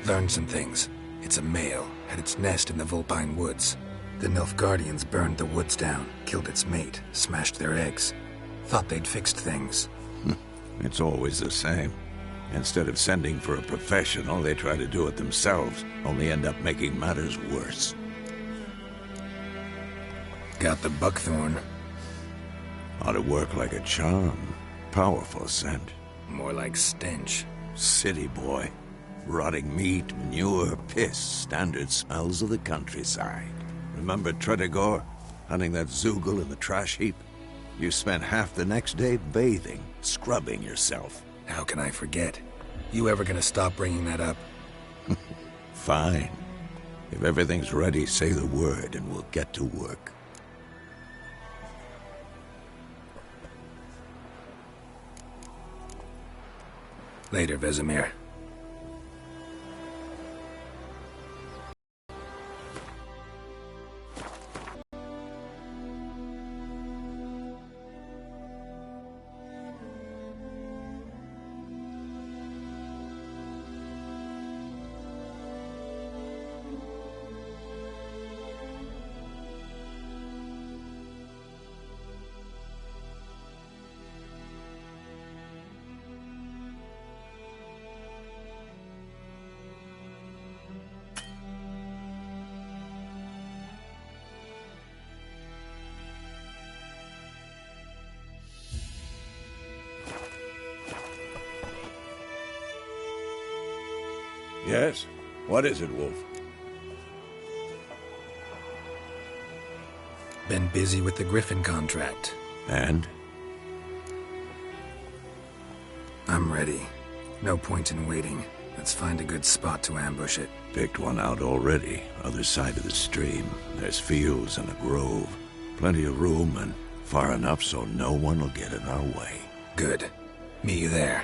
Learned some things. It's a male, had its nest in the Vulpine Woods. The Nilfgaardians burned the woods down, killed its mate, smashed their eggs. Thought they'd fixed things. It's always the same. Instead of sending for a professional, they try to do it themselves, only end up making matters worse. Got the buckthorn. Ought to work like a charm. Powerful scent. More like stench. City boy. Rotting meat, manure, piss, standard smells of the countryside. Remember Tredegor? Hunting that Zoogle in the trash heap? You spent half the next day bathing, scrubbing yourself. How can I forget? You ever gonna stop bringing that up? Fine. If everything's ready, say the word and we'll get to work. Later, Vesemir. Yes? What is it, Wolf? Been busy with the Griffin contract. And? I'm ready. No point in waiting. Let's find a good spot to ambush it. Picked one out already. Other side of the stream. There's fields and a grove. Plenty of room and far enough so no one will get in our way. Good. Meet you there.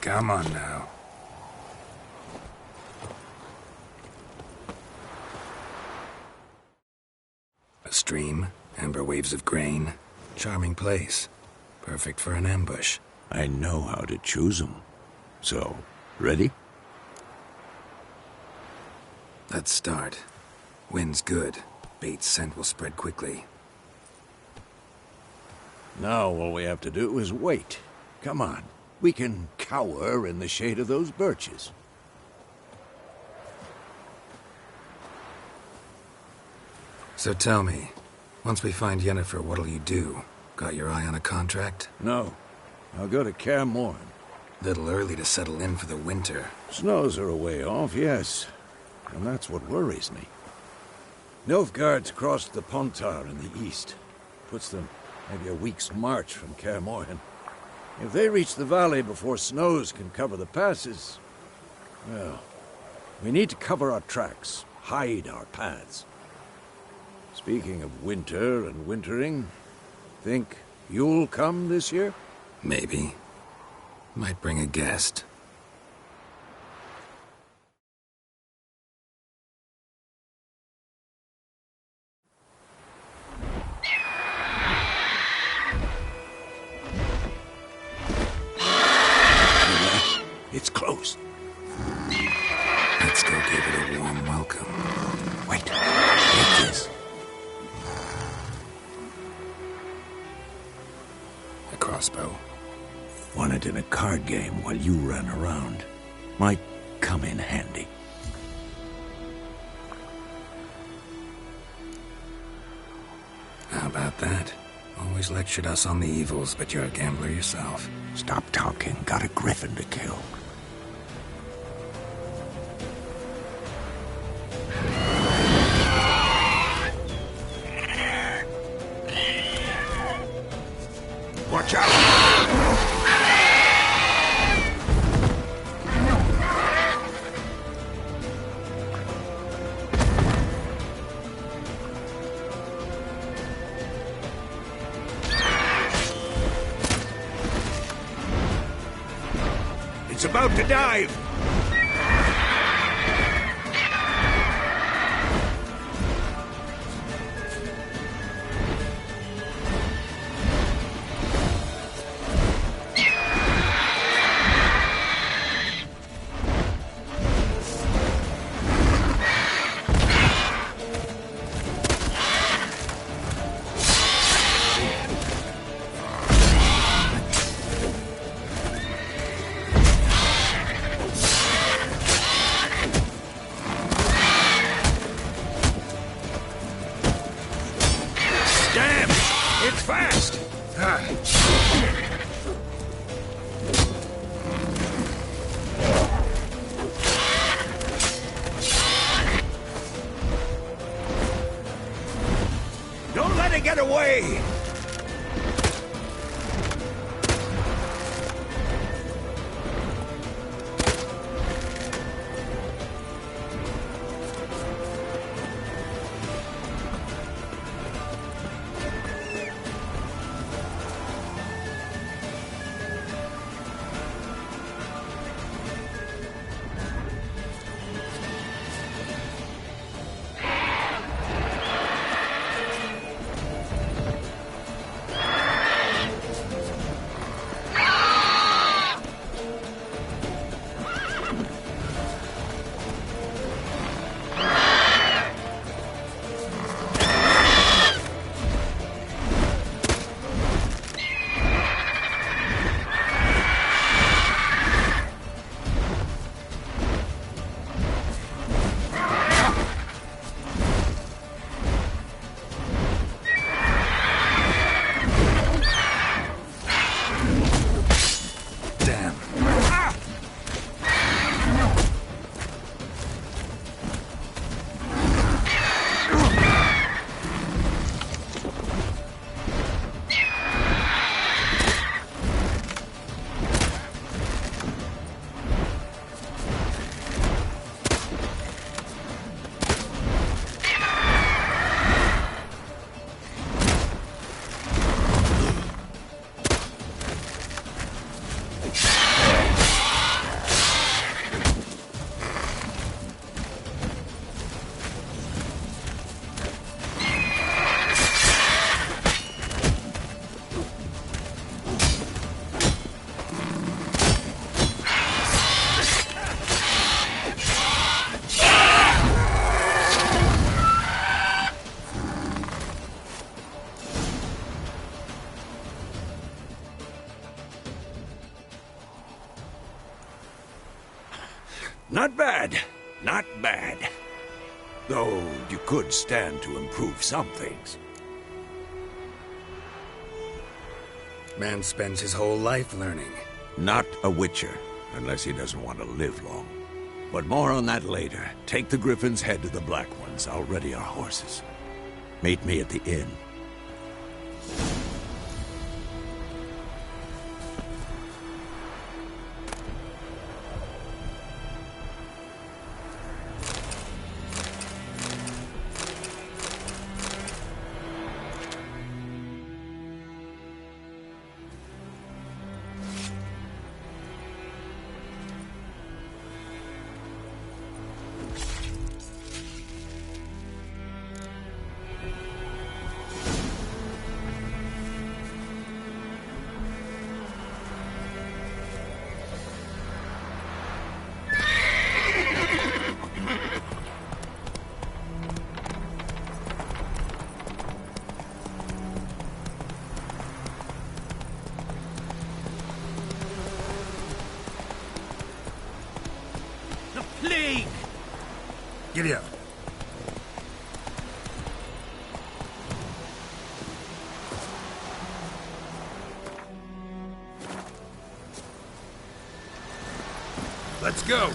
Come on now. A stream, amber waves of grain. Charming place. Perfect for an ambush. I know how to choose 'em. So, ready? Let's start. Wind's good. Bait's scent will spread quickly. Now all we have to do is wait. Come on. We can cower in the shade of those birches. So tell me, once we find Yennefer, what'll you do? Got your eye on a contract? No. I'll go to Kaer Morhen. Little early to settle in for the winter. Snows are a way off, yes. And that's what worries me. Nilfgaard's crossed the Pontar in the east. Puts them maybe a week's march from Kaer Morhen. If they reach the valley before snows can cover the passes, well, we need to cover our tracks, hide our paths. Speaking of winter and wintering, think you'll come this year? Maybe. Might bring a guest. It's close. Let's go give it a warm welcome. Wait. Take this. A crossbow. Won it in a card game while you ran around. Might come in handy. How about that? Always lectured us on the evils, but you're a gambler yourself. Stop talking. Got a griffin to kill. Watch out! It's about to dive! Don't let it get away! Not bad. Not bad. Though you could stand to improve some things. Man spends his whole life learning. Not a witcher, unless he doesn't want to live long. But more on that later. Take the Griffin's head to the Black Ones. I'll ready our horses. Meet me at the inn. Giddy up. Let's go.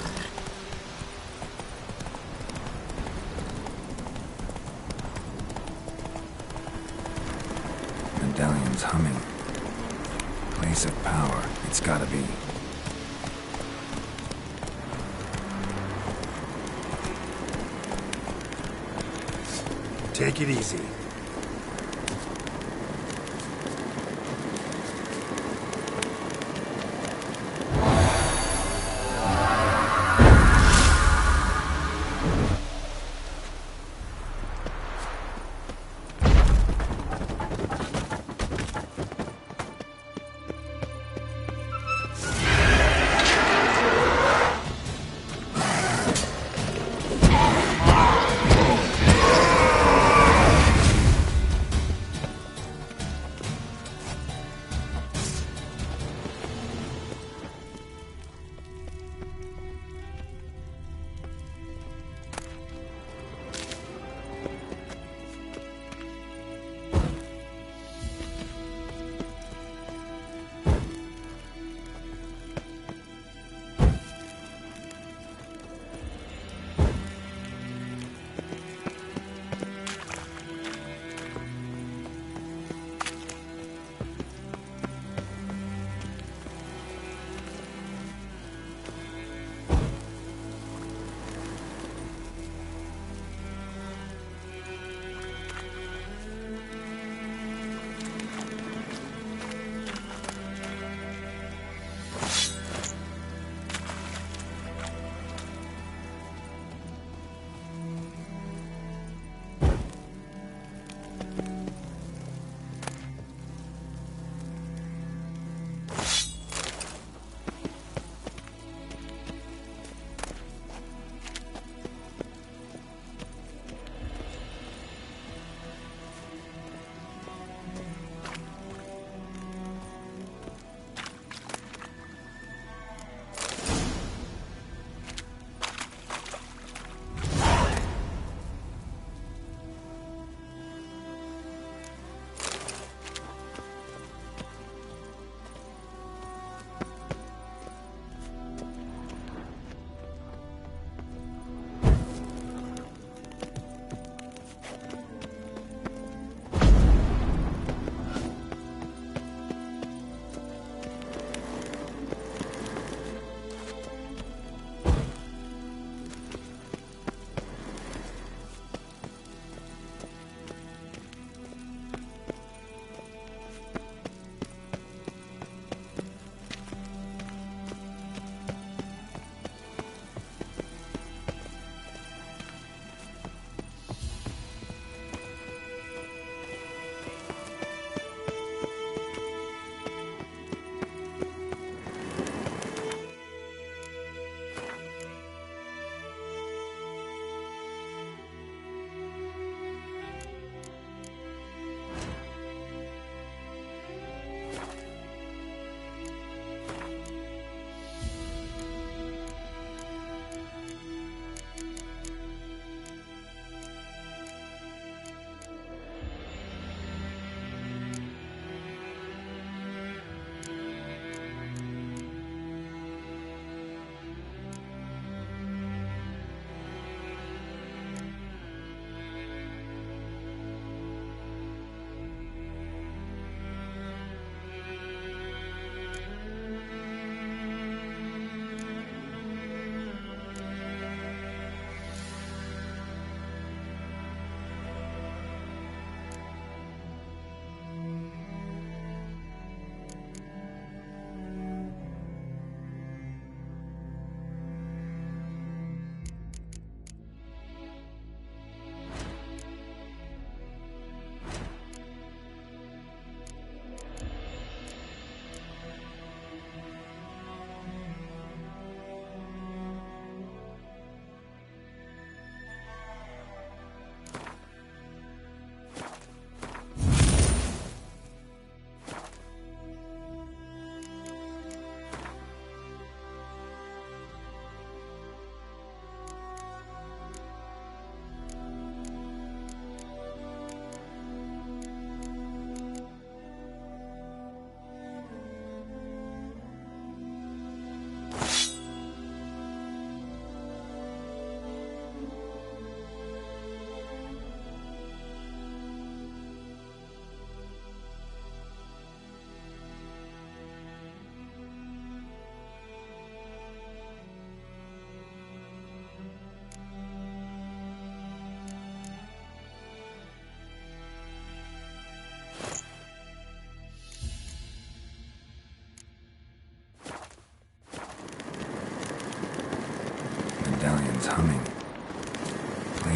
Medallion's humming. Place of power. It's gotta be. Take it easy.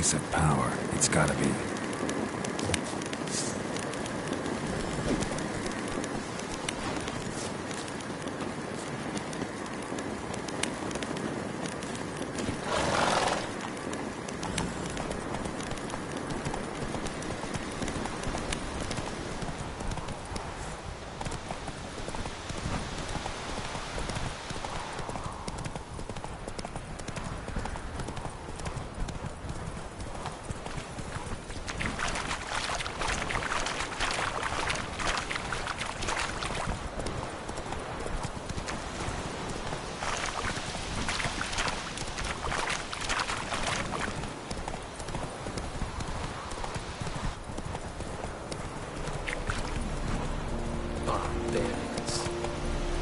place of power. It's gotta be.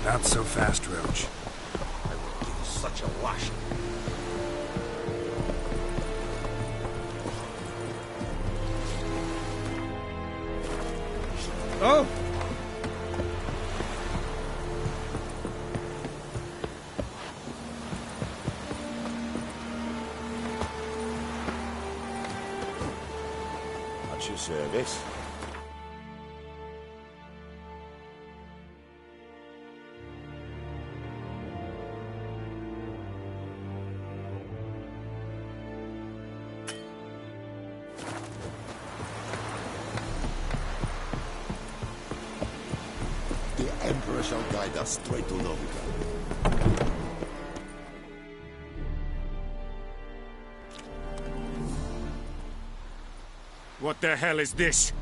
Not so fast, Roach. I will give you such a washing. Oh! At your service. The Emperor shall guide us straight to Novigrad. What the hell is this?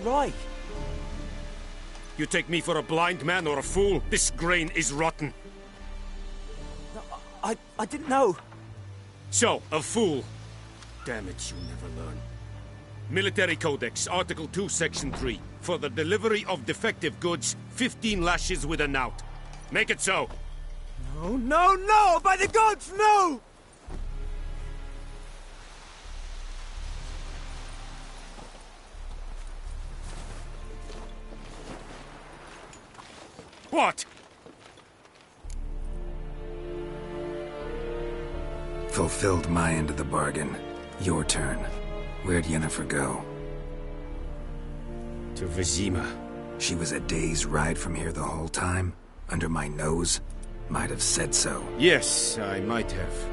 Right. You take me for a blind man or a fool? This grain is rotten. I didn't know. So, a fool. Damn it, you never learn. Military Codex, Article 2, Section 3. For the delivery of defective goods, 15 lashes with a knout. Make it so. No, no, no! By the gods, no! What? Fulfilled my end of the bargain. Your turn. Where'd Yennefer go? To Vizima. She was a day's ride from here the whole time? Under my nose? Might have said so. Yes, I might have.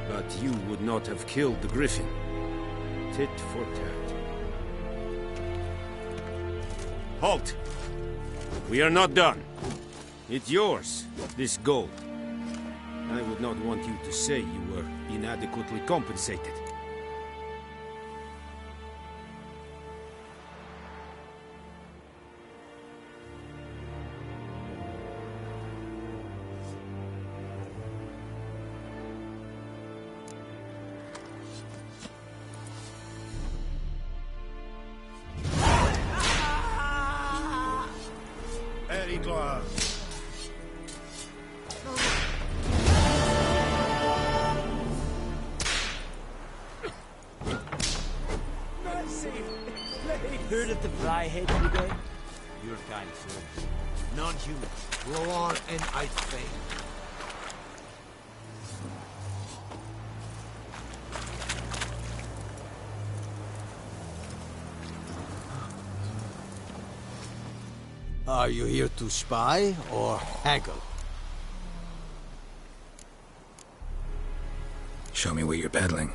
But you would not have killed the griffin. Tit for tat. Halt! We are not done. It's yours, this gold. I would not want you to say you were inadequately compensated. Heard of the Flyhead Brigade? Your kind, sir. Non-human. Loar and I fail. Are you here to spy or haggle? Show me what you're peddling.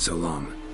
So long.